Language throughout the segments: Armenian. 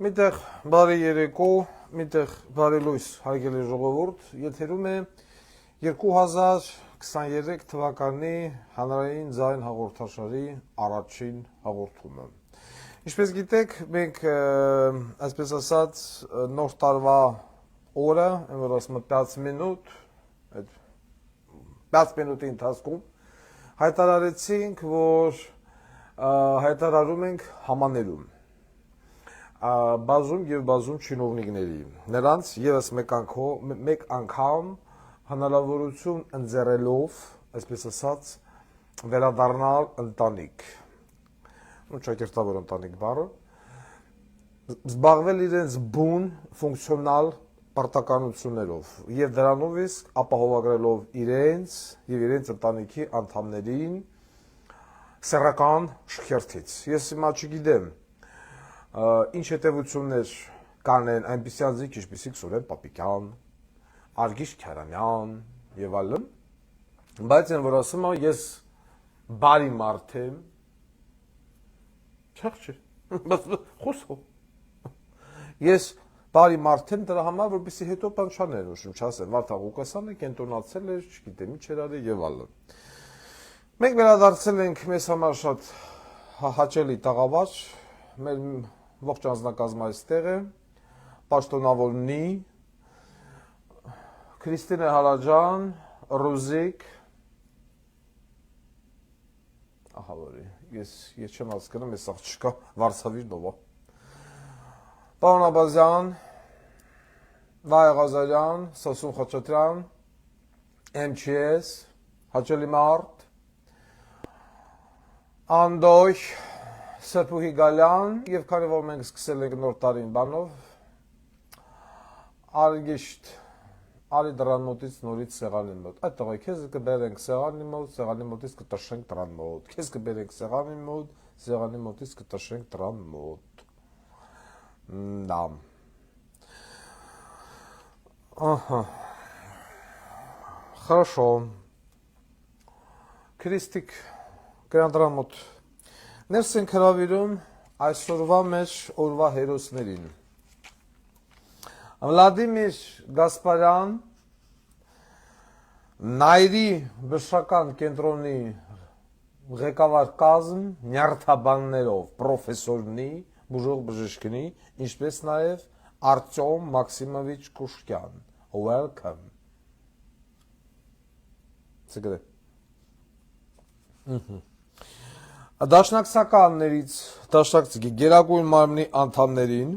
Միտեղ բարի երեկո, միտեղ բարի լույս հարգելի ժողովուրդ, եթերում է 2023 թվականի հանրային ձայն հաղորդաշարի առաջին հաղորդումը։ Ինչպես գիտեք, մենք այսպես ասած նոր տարվա օրը, որ ասում 5 մինուտ, այդ 5 մինուտի ընթացքում հայտարարեցինք, որ հայտարարում ենք համաներում բազում եւ բազում չինովնիկների նրանց եւս մեկ անգամ հնարավորություն ընձեռելով, այսպես ասած, վերադառնալ ընտանիք, ճակերտավոր ընտանիք բառը, զբաղվել իրենց բուն ֆունկցիոնալ պարտականություններով եւ դրանով իսկ ապահովագրելով իրենց եւ իրենց ընտանիքի անդամներին սեռական շքերթից։ Ես հիմա չգիտեմ ինչ հետևություններ կանեն այնպիսի անձինք, ինչպիսիք Սուրեն Պապիկյան, Արգիշ Քյարամյան եւ այլն, բայց այն որ ասում եմ, ես բարի մարդ եմ, չէ, խոսո։ Ես բարի մարդ եմ դրա համար, որպեսզի հետո բան չաներոշում, չասեմ, Վարդան Ղուկասյանը կենտրոնացել էր, չգիտեմ ինչ էր արել եւ այլն։ Մենք վերադարձել ենք մեզ համար շատ հաճելի տաղավար, մեր ողջ անձնակազմը այստեղ է, պաշտոնավորնի, Քրիստինե Հարաջան, Ռուզիկ, ահա որի, ես չեմ հասկանում, ես աղջիկա Վարշավիր նովա, Պարոն Աբազյան, Վայ Ղազարյան, Սասուն Խաչատրյան, MCS, հաճելի մարդ, Անդոյ, Սրբուհի Գալյան եւ քանի որ մենք սկսել ենք նոր տարին բանով Արգիշտ արի դրան մոտից նորից սեղանի մոտ այդ տղա քեզ կբերենք սեղանի մոտից կտաշենք դրան մոտ քեզ կբերենք սեղանի մոտից կտաշենք դրան մոտ նամ ահա хорошо Քրիստիկ գրանտրան մոտ Ներս ենք հրավիրում այսօրվա մեջ օրվա հերոսներին Վլադիմիր Գասպարյան Նայրի բժշկական կենտրոնի ղեկավար կազմ նյարդաբաններով պրոֆեսորնի բուժող բժիշկնի ինչպես նաև Արտյոմ Մաքսիմովիչ Կուշկյան welcome Ցգրե Դաշնակցականներից դաշնակցի Գերագույն մարմնի անդամներին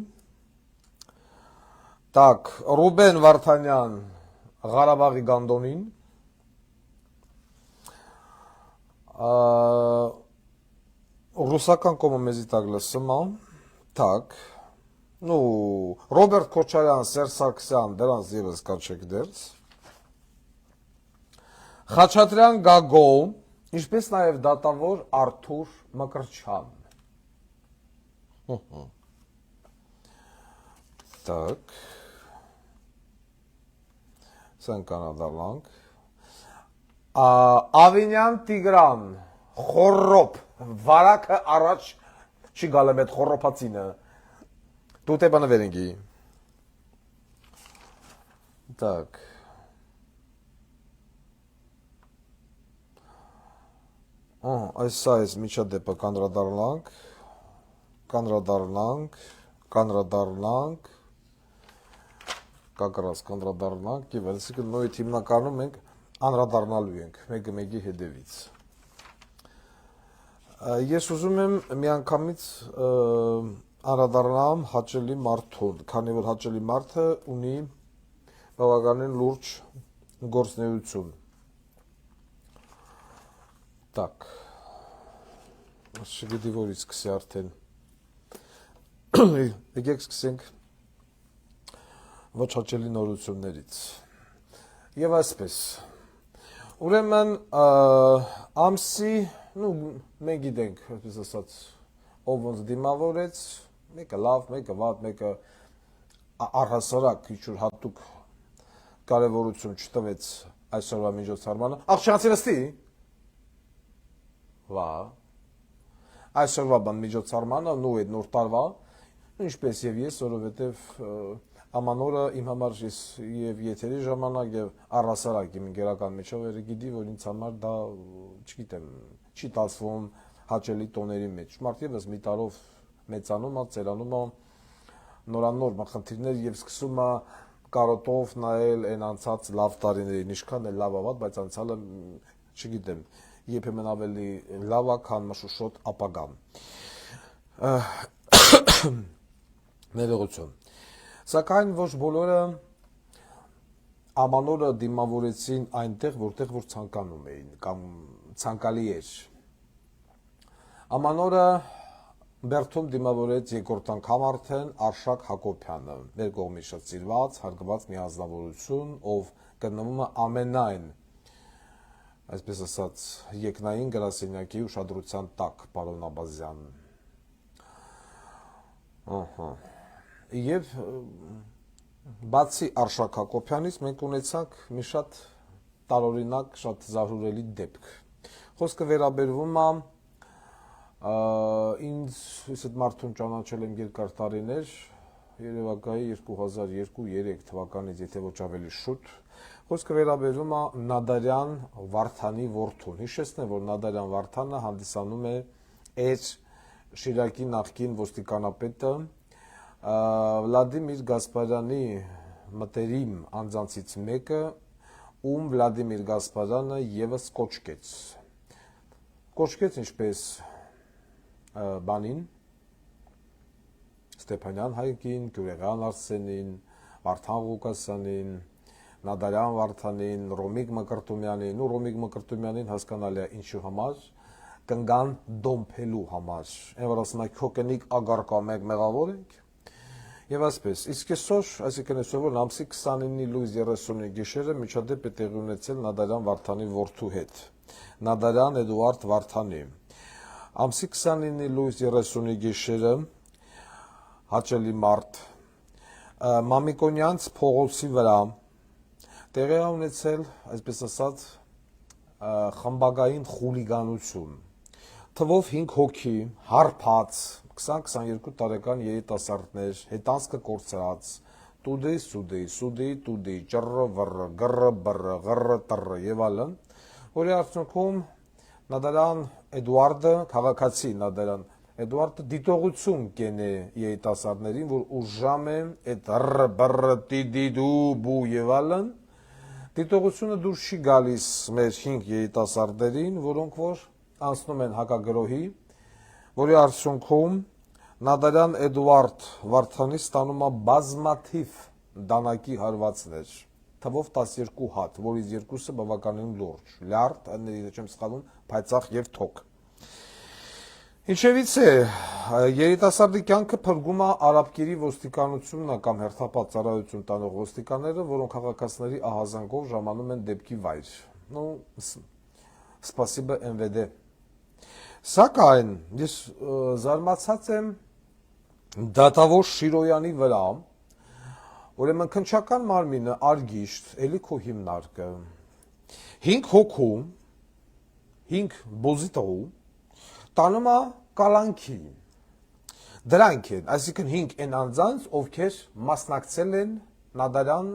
Так, Ռուբեն Վարդանյան Ղարաբաղի Գանդոնին Ռուսական կոմը մեզի տակ լսում Так, ну, Ռոբերտ Քոչարյան, Սերժ Սարգսյան, դրանց եւս կանչեք դերց Խաչատրյան Գագո Ինչպես նաև դատավոր Արթուր Մկրտչյան Так Սան կանադալանք Ավինյան Տիգրան Խորոպ Վարակը առաջ չի գալեմ այդ խորոպացինը Դու թե բանը վերենգի Так Այս այս միջադեպը կանրադառնանք կակրած կանրադառնանք եւ այսինքն նույն հիմնականում մենք անդրադառնալու ենք մեկը մեկի հետևից Ես ուզում եմ միանգամից անդրադառնամ հաճելի մարդուն քանի որ հաճելի մարդը ունի բավականին լուրջ գործունեություն Так. Չգիտի որից սկսի արդեն։ Եկեք սկսենք ոչ հաճելի նորություններից։ Եվ այսպես։ Ուրեմն ամսի, մենք գիտենք, այսպես ասած, ով ոնց դիմավորեց, մեկը լավ, մեկը վատ, մեկը առհասարակ քիչ հատուկ կարևորություն չտվեց այսօրվա միջոցառմանը։ Աղջանցի նստի։ Վա։ այսօրվա բան միջոցառմանը նու այդ նոր տարվա ինչպես եւ ես որովհետեւ ամանորը իմ համար եւ եթերի ժամանակ եւ առասարակ իմ գերական միջովերը գիտի որ ինձ համար դա չգիտեմ չի տասվում հաճելի տոների մեջ մարդ եւս մի տարով մեծանում է ծերանում է նորանոր մխնդիրներ եւ սկսում է կարոտով նայել այն անցած լավ տարիներին ինչքան է լավ ավատ բայց անցյալը չգիտեմ երբեմն ավելի լավ է քան մշուշոտ ապագան ներողություն Սակայն ոչ բոլորը ամանորը դիմավորեցին այնտեղ, որտեղ որ ցանկանում էին կամ ցանկալի էր։ Ամանորը Բերթում դիմավորեց երկրորդ անգամ արդեն Արշակ Հակոբյանը, մեր կողմից շատ սիրված, հարգված մի ազնվորություն, ով գտնվում է ամենայն, այսպես ասած, երկնային գրասենյակի ուշադրության տակ, պարոն Աբազյան։ Ահա Եվ բացի Արշակ Հակոբյանից մենք ունեցանք մի շատ տարօրինակ, շատ զարհուրելի դեպք։ Խոսքը վերաբերվում է ինձ այդ մարդուն ճանաչել եմ երկար տարիներ, երևակայի 2002-3 թվականից, եթե ոչ ավելի շուտ։ Խոսքը վերաբերվում է Նադարյան Վարդանի որդուն։ Հիշեցնեմ, որ Նադարյան Վարդանը հանդիսանում է էր Շիրակի նախկին ոստիկանապետը Վլադիմիր Գասպարյանի մտերիմ անձանցից մեկը, ում Վլադիմիր Գասպարյանը եւս կոչկեց։ Կոչկեց ինչպես բանին, Ստեփանյան Հայկին, Գյուրեղյան Արսենին, Վարդան Ղուկասյանին, Նադարյան Վարդանին, Ռոմիկ Մկրտումյանին, ու Ռոմիկ Մկրտումյանին հասկանալի է ինչու համար, կնգան դոմփելու համար։ Այն որ ասում է քո կնիկ ագարկա մեկ մեղավոր ենք։ Եվ այսպես, իսկ այսօր, այսինքն այսօր ամսի 29-ի լույս 30-ի գիշերը միջադեպ է տեղի ունեցել Նադարյան Վարդանի որդու հետ։ Նադարյան Էդուարդ Վարդանի։ Ամսի 29-ի լույս 30-ի գիշերը հաճելի մարդ Մամիկոնյանց փողոցի վրա տեղի ունեցել, այսպես ասած, խմբակային խուլիգանություն։ Թվով 5 հոգի, հարբած 20-22 տարեկան երիտասարդներ, հետանցքը կորցրած, տուդի, ճռը վռը, գրը բռը, ғռը տրը եւ այլն, որի արդյունքում Նադարյան Էդուարդը, քաղաքացի Նադարյան Էդուարդը դիտողություն կենե երիտասարդներին, որ ուժամ է այդ ռ բռը տիդու բու եւ այլն, դիտողությունը դուրս չի գալիս մեր 5 երիտասարդներին, որոնք որ անցնում են հակագրոհի, որի արդյունքում Նադարյան Էդուարդ Վարդանի ստանում է բազմաթիվ դանակի հարվածներ, թվով 12 հատ, որից երկուսը բավականին լուրջ, լյարդ, չեմ սխալվում, փայծաղ եւ թոք։ Ինչևից է, երիտասարդի կյանքը փրկում է արաբկիրի ոստիկանությունը կամ հերթապատ ծառայություն տանող ոստիկանները, որոնք քաղաքացիների ահազանգով ժամանում են դեպքի վայր։ Ну, спасибо МВД։ Սակայն ես զարմացած եմ դատավոր Շիրոյանի վրա, ուրեմն քննչական մարմինը Արգիշտ, էլի քո հիմնարկը, 5 հոգու, 5 բոզիտողու, տանում է կալանքի, դրանք են, այսինքն 5 են անձանց, ովքեր մասնակցել են Նադարյան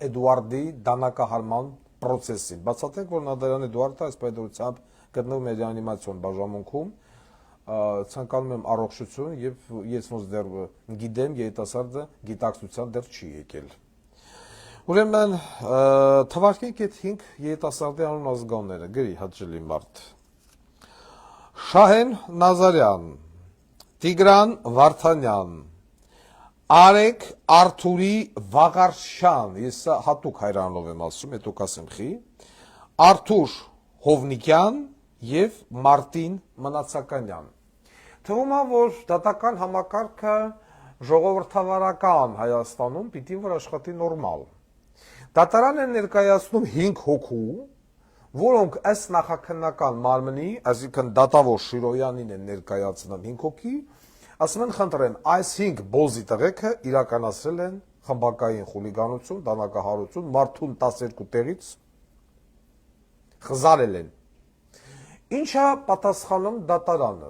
Էդուարդի դանակահարման պրոցեսին, բացատրենք, որ Նադարյան Էդուարդը այս պայդրությամբ գտնվում է ռեանիմացիոն բաժանմունքում, ցանկանում եմ առողջություն եւ ես ոնց դեռ գիտեմ երիտասարդը գիտակցության դեռ չի եկել։ Ուրեմն թվարկենք այդ 5 երիտասարդի անուն ազգանները, գրի հաճելի մարդ։ Շահեն Նազարյան, Տիգրան Վարդանյան, Արեգ Արթուրի Վաղարշյան, ես հատուկ հայրանով եմ ասում, հետո կասեմ խի, Արթուր Հովնիկյան եւ Մարտին Մնացականյան։ Թվում է, որ դատական համակարգը ժողովրդավարական Հայաստանում պիտի որ աշխատի նորմալ։ Դատարան են ներկայացնում 5 հոգու, որոնք ըստ նախաքննական մարմնի, այսինքն դատավոր Շիրոյանին են ներկայացնում 5 հոգի, ասում են խնդրեմ, այս 5 բոզի տղեկը իրականացրել են խմբակային խուլիգանություն, դանակահարություն, մարդուն 12 տեղից խզարել են։ Ինչա պատասխանում դատարանը։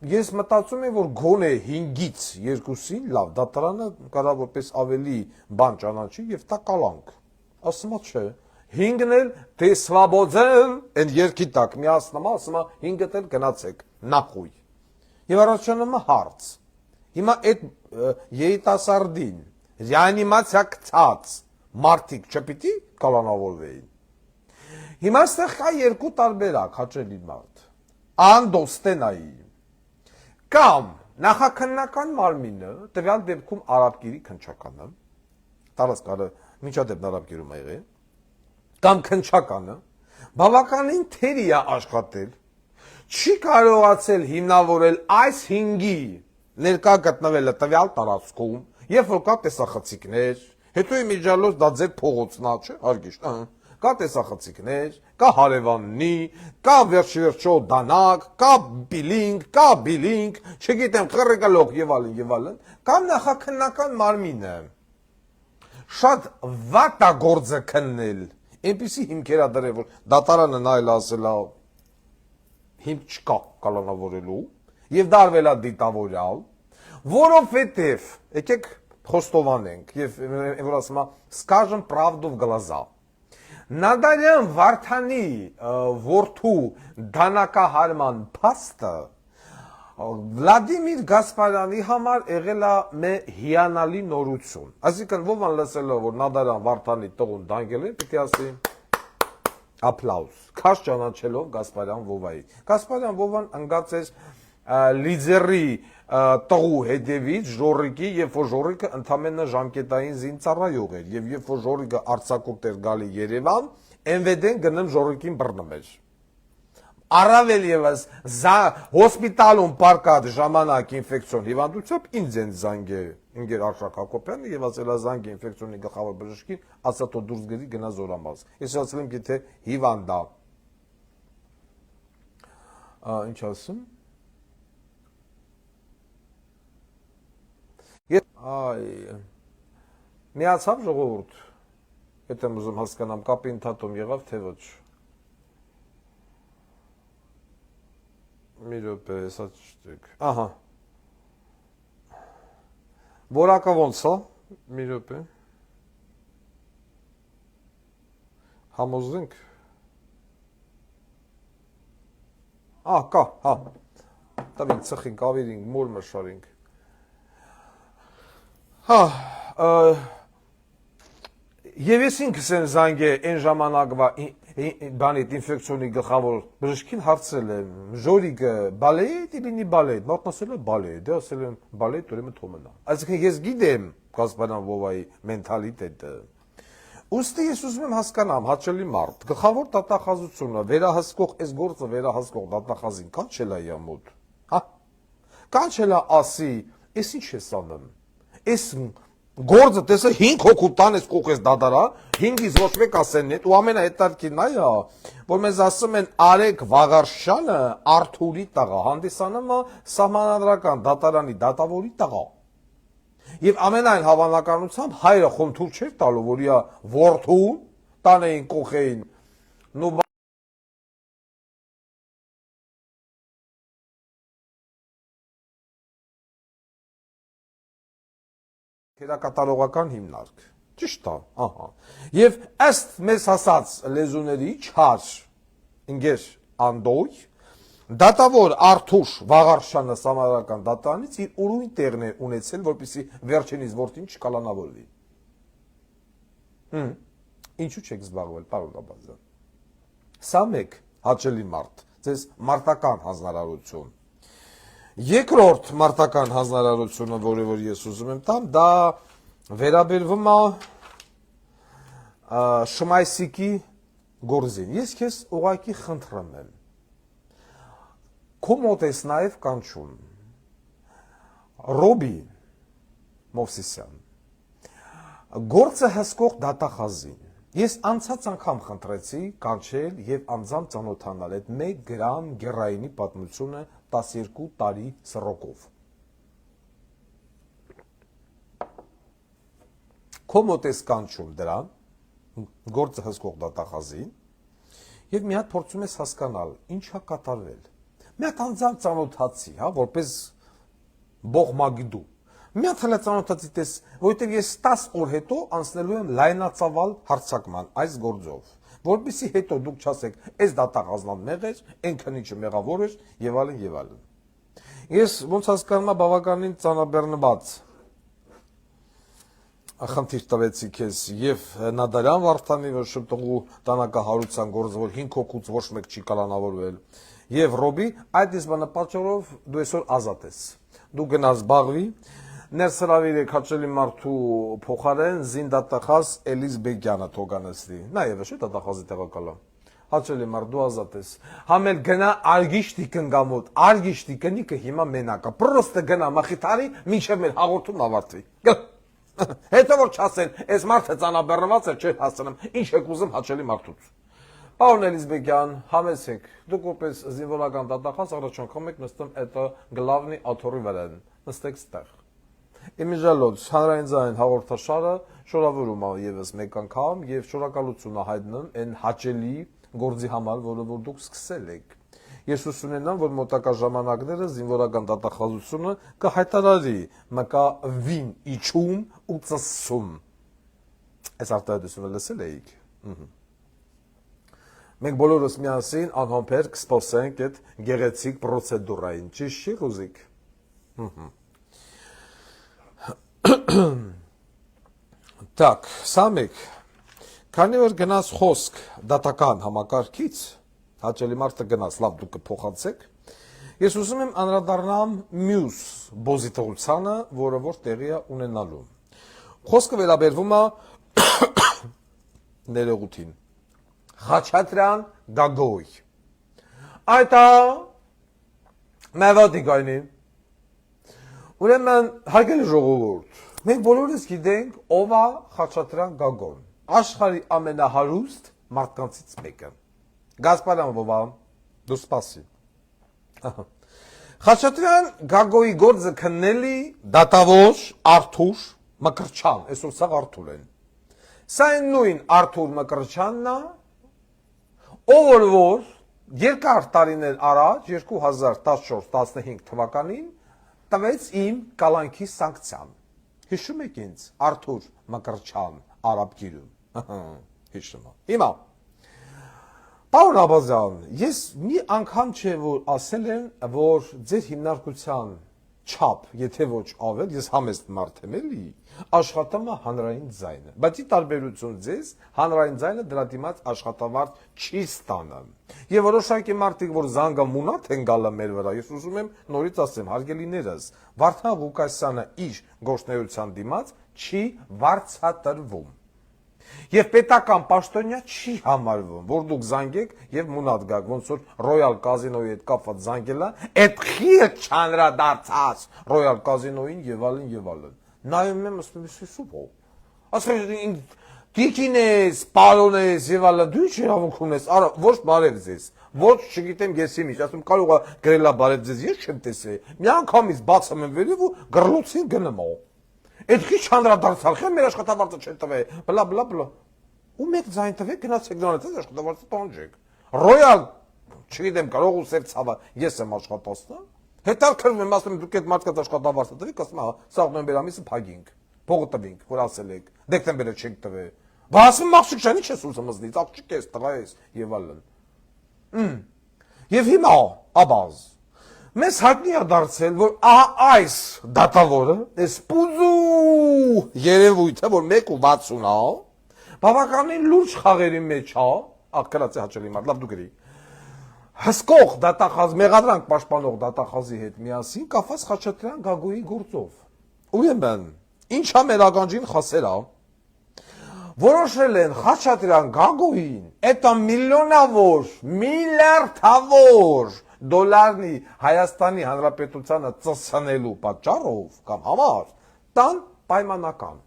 Ես մտածում եմ, որ գոնե 5-ից 2-ին լավ դատարանը կարա որպես ավելի բան ճանաչի եւ տա կալանք։ Ասում է չէ։ 5-ն էլ դե սվաբոդել են երկի տակ միացնումա, ասում է 5-ը էլ գնացեք նախույ։ Եվ առաջանում է հարց։ Հիմա այդ երիտասարդին ռեանիմացիա գցած մարդիկ չպիտի կալանավորվեին։ Հիմա ստեղ կա երկու տարբերակ հաճելի մարդ։ Անդոստենայի կամ նախաքննական մարմինը, տվյալ դեպքում արաբկիրի քննչականը, տարածքարը միջադեպ արաբկիրում է եղել, կամ քննչականը, բավականին թերի է աշխատել, չի կարողացել հիմնավորել այս 5-ի ներկա գտնվելը տվյալ տարածքում, երբ որ կա տեսախցիկներ, հետո իմիջիալոց դա ձեր փողոցնա, չէ, հարգիշտ, կա տեսախցիկներ, կա հարևաննի, կա վերջիվերջո դանակ, կա բիլինգ, չգիտեմ, խռիկալող եւ այլն, կամ նախաքննական մարմինը շատ վատ է գործը քննել, այնպիսի հիմքեր ա դրել, որ դատարանը նայել ասել է հիմք չկա կալանավորելու եւ դարվել է դիտավորյալ, որովհետեւ եկեք խոստովանենք եւ որ ասում է скажем правду в глаза Նադարյան Վարդանի որդու դանակահարման փաստը Վլադիմիր Գասպարյանի համար եղել է հիանալի նորություն։ Այսինքն ովան լսելով որ Նադարյան Վարդանի տողուն դանգել են, պիտի ասի ապլաուս։ Քաշ ճանաչելով Գասպարյան Վովայի։ Գասպարյան Վովան ընկած էր լիդերի տղու հետևից Ժորիկի, երբ որ Ժորիկը ընդամենը ժամկետային զինծառայող էր, եւ երբ որ Ժորիկը արձակուրդ էր գալի Երևան, MVD-ն գնում Ժորիկին բռնում էր։ Առավել եւս հոսպիտալում պարկած ժամանակ ինֆեկցիոն հիվանդությամբ ինձ են զանգել Ինգեր Արշակ Հակոբյանը եւ ասել է զանգի ինֆեկցիոնի գլխավոր բժշկին, ասա թո դուրս գերի գնա Զորամաս։ Ես ասել եմ գիտե հիվանդ է։ Ինչ ասում։ Միացավ ժողովուրդ, հետ եմ ուզում հասկանամ, կապի ընդհատում եղավ, թե ոչ։ Մի րոպե, հեսա չտեք, ահա, որակը ոնց է, մի րոպե, համոզենք, կա, հա, տավինք, ծխինք, ավիրինք, մոր մշարինք, հա, Եվ ես ինքս եմ զանգե այն ժամանակվա բանիտ ինֆեկցիոնի գլխավոր բժշկին հարցրել եմ, Ժորիկը բալետ իլինի բալետ, մարդն ասել է բալետ, դե ասել եմ բալետ, ուրեմն թող մնա։ Այսինքն ես գիտեմ Գասպարյան Վովայի մենթալիտետը։ Ուստի ես ուզում եմ հասկանամ, հաճելի մարդ, գլխավոր դատախազությունը, վերահսկող, այս գործը վերահսկող դատախազին կանչել է յամոտ, հա, կանչել է ասի, ես ինչ ես անում, ես Գործը տեսը 5 հոգու տանես կողես դադարա, 5-ից ոչ մեկ ասեն հետ, ու ամենահետաքրքիրն այ է, որ մեզ ասում են Արեգ Վաղարշյանը Արթուրի տղա, հանդիսանում է սահմանադրական դատարանի դատավորի տղա։ Եվ ամենայն հավանականությամբ հայրը խնդուր չէր տալու, որ իա որդուն տանեին կողեին, նու Հերակատարողական հիմնարկ, ճիշտ է, ահա, և ըստ մեզ հասած լեզուների չար ինգեր անդոյ, դատավոր Արթուր Վաղարշյանը սահմանադրական դատարանից իր ուրույն տեղն է ունեցել, որպեսզի վերջինիս որդին չկալանավորվի։ Ինչու չեք զբաղվել, պարոն Աբազյան։ Սա մեկ հաճելի մարդ, ձեզ մարտական հանձնարարություն։ Երկրորդ մարտական հանձնարարությունը, որը որ ես ուզում եմ տամ, դա վերաբերվում է Շմայսիկի գործին։ Ես քեզ ուղղակի խնդրում եմ։ Քո մոտ ես նաև կանչում Ռոբի Մովսիսյան, գործը հսկող դատախազին։ Ես անցած անգամ խնդրեցի կանչել եւ անձամբ ծանոթանալ այդ 1 գրամ գերայինի պատմությունը 12 տարի սռոկով։ Քո մոտ ես կանչում դրան, գործը հսկող դատախազին, եւ մի հատ փորձում ես հասկանալ, ինչ է կատարվել։ մի հատ անձամբ ծանոթացի, հա, որպես բողմագդու։ Մի հատ հələ ծանոթացի տես, որովհետև ես 10 օր հետո անցնելու եմ լայնածավալ հարցակման այս գործով, որպեսզի հետո դուք չասեք, այս դատախազնան մեղեր, այն քնիչը մեղավոր էր եւ այլն եւ այլն։ Ես ոնց հասկանում եմ բավականին ծանրաբեռնված խնդիր տվեցի քեզ եւ Նադարյան Վարդանի շփտուղու տանակահարության գործը, որ 5 հոգուց ոչ մեկ չի կալանավորվել, եւ Ռոբի այդ իսկ բանապատճառով դու այսօր ազատ ես։ Դու գնաս զբաղվի, ներսրավիր եք հաճելի մարդու փոխարեն զինդատախազ Էլիզ Բեգյանը թողանեցի։ Նաեւ չէ դատախազի տեղակալը։ Հաճելի մարդ դու ազատ ես։ Համել գնա արգիշտի կնգամոտ, արգիշտի կնիկը հիմա մենակա։ Պրոստը գնա մախիթարի, մինչև մեր հաղորդումն ավարտվի։ Հետո որ չասեն, այս մարդը ծանրաբեռնված է, չէ հասցնեմ, ինչ եք ուզում հաճելի մարդուց։ Պարոն Էլիզբեկյան, համեցեք, դուք որպես զինվորական դատախազ առաջարկում եք նստում այդ գլավնի աթոռի վրա, նստեք ստեղ։ Իմիջալոց, հանրային ձայն հաղորդաշարը շնորհավորում եմ եւս մեկ անգամ եւ շնորհակալություն հայտնում այն հաճելի գործի համար, որը որ դուք սկսել եք։ Ես ուսումնանամ, որ մոտակա ժամանակները զինվորական դատախազությունը կհայտարարի մկա վին իջում ու ծսում։ Այս արտահայտությունը լսել եք։ Մենք բոլորս միասին անհամբեր կսպասենք այդ գեղեցիկ պրոցեդուրային, ճիշտ չի Ռուզիկ։ Так, Սամիկ, քանի որ գնաց խոսք դատական համակարգից, հաճելի մարդը գնաց, լավ դուք կփոխանցեք, ես ուզում եմ անդրադառնամ մյուս բոզիտողությանը, որը որ տեղի է ունենալու։ Խոսքը վերաբերվում է ներողություն։ Խաչատրյան Գագոյ։ Այդա մևոդի գայնի։ Ուրեմն հարգելի ժողովուրդ, մենք բոլորս գիտենք ով է Խաչատրյան Գագոն, աշխարհի ամենահարուստ մարդկանցից մեկը։ Գասպարյան բաբա, դու սպասի։ Խաչատրյան Գագոյի գործը քննելի դատավոր Արթուր Մկրտչյան, այսօր սա Արթուր են։ Սա այն նույն Արթուր Մկրտչյանն է, ով որ երկար տարիներ առաջ 2014-15 թվականին տվեց իմ կալանքի սանկցիան։ Հիշում եք ինձ Արթուր Մկրտչյան արաբգիրում։ Հիշում եմ։ Հիմա Պարոն Աբազյան, ես մի անգամ չէ որ ասել եմ, որ ձեր հիմնարկության չափ, եթե ոչ ավել, ես համեստ մարդ եմ էլի, աշխատում է հանրային ձայնը, բայց ի տարբերություն ձեզ, հանրային ձայնը դրա դիմաց աշխատավարձ չի ստանում։ Եվ որոշակի մարդիկ, որ զանգը մունատ են գալը մեր վրա, ես ուզում եմ նորից ասեմ, հարգելիներս, Վարդան Ղուկասյանը իր գործունեության դիմաց չի վարձատրվում։ Եվ պետական պաշտոնյա չի համարվում, որ դուք զանգեք եւ մունատ գաք, ոնց որ Royal Casino-ի հետ կապված զանգելա, այդ խիը չանդրադարձած Royal Casino-ին եւ այլն եւ այլն։ Նայում եմ ասում եմ սուպո։ Ասում դիքինես, պարոնես եւ այլն, դու ինչ իրավունք ունես, արա ոչ բարև ձեզ, ոչ չգիտեմ ես ինչ, ասում կարող է գրելա բարև ձեզ, ես չեմ տեսել։ Մի անգամից բացում եմ վերև ու գրլոցին գնում եմ։ Այդ քիչ անդրադարձալ, խեմ մեր աշխատավարձը չեն տվել, բլա բլա բլա։ Ու մեկ ձայն տվեք, գնացեք դրանից աշխատավարձը տանջեք։ Royal, չգիտեմ, կարող ու սև ցավը, ես եմ աշխատացնում։ Հետաքրքրվում եմ, ասում եմ դուք այդ մարդկանց աշխատավարձը տվեք, ասում եմ, սա նոյեմբեր ամիսը փագինք, փողը տվինք, որ ասել եք, դեկտեմբերը չեք տվել։ Բա ասում աղջիկ ջան, ի՞նչ ես ուզում զնից, աղջիկ ես, տղա ես եւ այլն։ Եվ հիմա աբազ Մեզ հայտնի է դարձել, որ այս դատավորը, այս պուզու երևույթը, որ 1.60 է, բավականին լուրջ խաղերի մեջ է, աղկրած է հաճելի մարդ, լավ դու գրի, հսկող դատախազ, մեղադրանք պաշտպանող դատախազի հետ միասին կապված Խաչատրյան Գագոյի գործով։ Ուրեմն, ինչա մեր ականջին խասերա, որոշել են Խաչատրյան Գագոյին, էտա միլիոնավոր, միլիարդավոր դոլարնի Հայաստանի Հանրապետությանը ծսանելու պատճառով կամ համար տան պայմանական։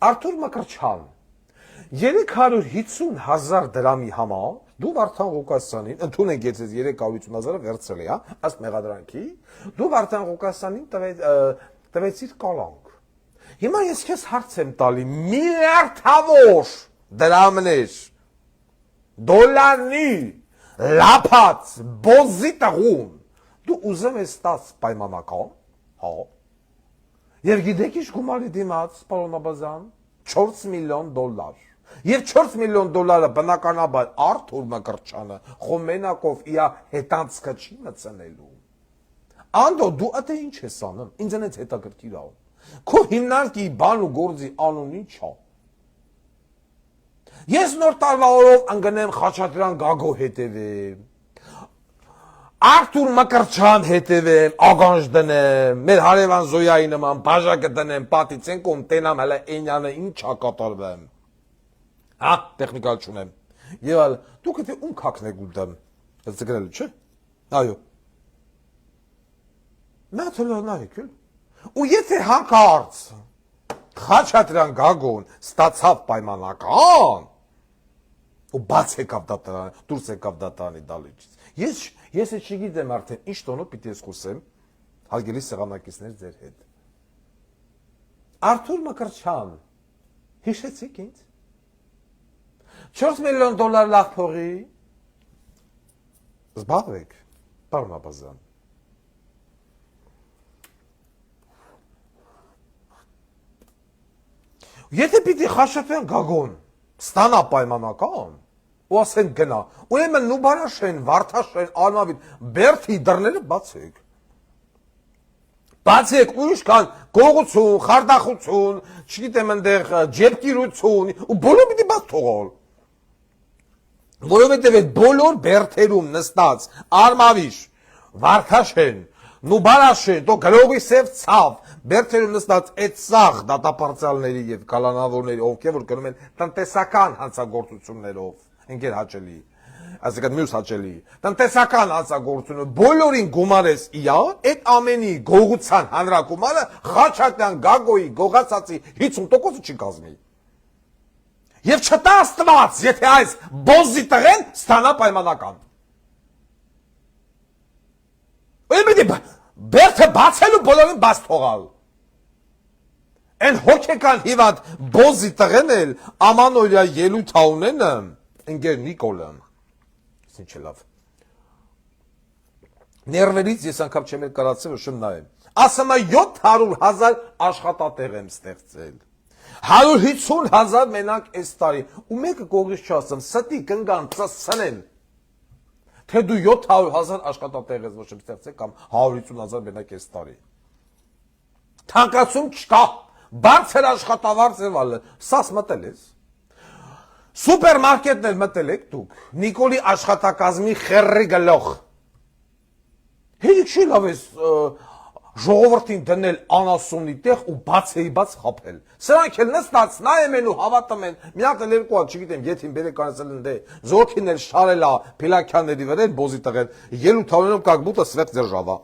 Արթուր Մկրտչյան 350,000 դրամի համար դու Վարդան Ղուկասյանին ընդունենք ես 350,000-ը վերցրել է, ըստ մեղադրանքի, դու Վարդան Ղուկասյանին տվեցիր կալանք։ Հիմա ես քեզ հարց եմ տալի միլիարդավոր դրամներ դոլարնի լապած, բոզի տղուն, դու ուզում ես ստաց պայմանական, հա, և գիտեք ինչ գումարի դիմաց, պարոն Աբազյան, $4 միլիոն, և $4 միլիոն բնականաբար Արթուր Մկրտչյանը խոմենակով իա հետանցքը չի մծնելու, անդո դու ատե ինչ ես անում, ինձ են հետ հետաքրքիր ա, քո հիմնարկի բան ու գործի անուն ինչ ա, ես նոր տարվա օրով ընկնեմ Խաչատրյան Գագո հետևեմ, Արթուր Մկրտչյան հետևեմ, ագանջ դնեմ, մեր հարևան Զոյայի նման բաժակը դնեմ, պատից են կոմ տենամ հələ էնյանը ինչ ա կատարվեմ, հա, տեխնիկալ չունեմ, և այլ, դուք եթե ում կակնեք ուդեմ, ես ձգրել չէ, այո, մյաթել նայեք էլ, ու եթե հակարծ, Խաչատրյան Գագոն ստացավ պայմանական, ու բաց եկավ դատարանի, դուրս եկավ դատարանի դալիճից, ես է չգիտեմ արդեն ինչ տոնով պիտի ես խոսեմ, հարգելի սեղանակիցներ ձեր հետ, Արթուր Մկրտչյան, հիշեցիք ինձ, $4 միլիոն լավ փողի, զբաղվեք, պարոն Աբազյան, եթե պիտի Խաչատրյան Գագոն ստանա պայմանական, ու ասեն գնա, ուրեմն Նուբարաշեն, Վարդաշեն, Արմավիտ, Բերդի դռները բացեք, բացեք, ուրիշ կան գողություն, խարդախություն, չգիտեմ ընդեղ ջեպկիրություն, ու բոլոր պիտի բաց թողալ, որովհետև այդ բոլոր Բերդերում նստած Արմավիշ, Վարդաշեն, Նուբարաշեն, դո գրողի սև ցավ, Բերդերում նստած այդ սաղ դատապարտյալների և կալանավորների, ովքեր որ կնում են տնտեսական հանցագործություններով, ընկեր հաճելի, այսինքն մյուս հաճելի, տնտեսական հանցագործությունը բոլորին գումարես իա, այդ ամենի գողության հանրագումարը Խաչատրյան Գագոյի գողացածի 50%-ը չի կազմի։ Եվ չտա Աստված, եթե այս բոզի տղեն ստանա պայմանական։ Բերդը բացելու բոլորին բաց թողալ։ Են հոգեկան հիվատ բոզի տղեն էլ ամանորյա ելույթ ունենը, ընկեր Նիկոլը, ինչ է լավ, ներվերից ես անգամ չեմ էլ կարացել շմ նայեմ, ասում է 700,000 աշխատատեղ եմ ստեղծել, 150,000 մենակ այս տարի, ու մեկը կողից չասեմ, ստի կնգան ծսցնեն, թե դու 700,000 աշխատատեղ ես ոչ եմ ստեղծել կամ 150,000 մենակ այս տարի, թանկացում չկա, բարձր աշխատավարձ է վալը, սաս մտել ես, սուպերմարկետն էլ մտել եք դուք, Նիկոլի աշխատակազմի խերրի գլող, հիչ չի լավ ես ժողովրդին դնել անասունի տեղ ու բացեի բաց խապել, սրանք էլ նստած նայեմ են ու հավատում են, մի հատ էլ երկու հատ չգիտեմ յետին բերեք անեցել են դե, զորքին էլ շարելա Փիլաքյանների վրա էլ բոզի տղեն, ելույթ ունենում կակ բուտը սվետ ձержава,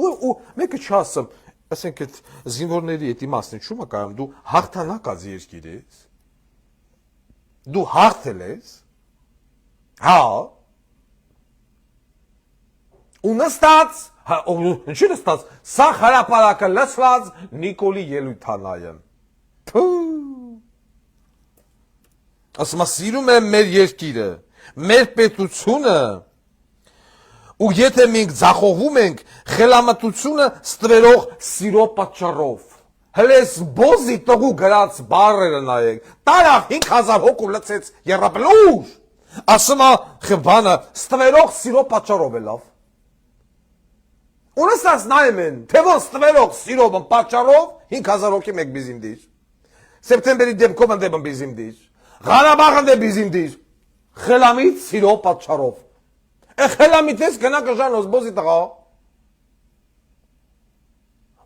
ու մեկը չասեմ, ասենք այդ զինվորների այդ իմաստն չում է կայում, դու հաղթանակած երկիր ես, դու հաղթել ես, հա, ու նստած, ինչի նստած, սա հրապարակը լսված Նիկոլի ելույթանայը, ասում է սիրում եմ մեր երկիրը, մեր պետությունը, ու եթե մենք ձախողվում ենք խելամտությունը ստվերող սիրո պատճառով, հլես բոզի տղու գրած բարերը նայեք, տարավ 5,000 հոգու լծեց երապլուր, ասում է խբանը ստվերող սիրո պատճառով է լավ, ու նստած նայում են, թե ոնց ստվերող սիրո պատճառով 5,000 հոգի մեկ բիզիմ դիր, սեպտեմբերի դեպքով ընդեմ բիզիմ դիր, Ղարաբաղ ընդեմ բիզիմ դիր, խելամիտ սիրո պատճառով, խելամիտես գնա կժանոս բոզի տղա,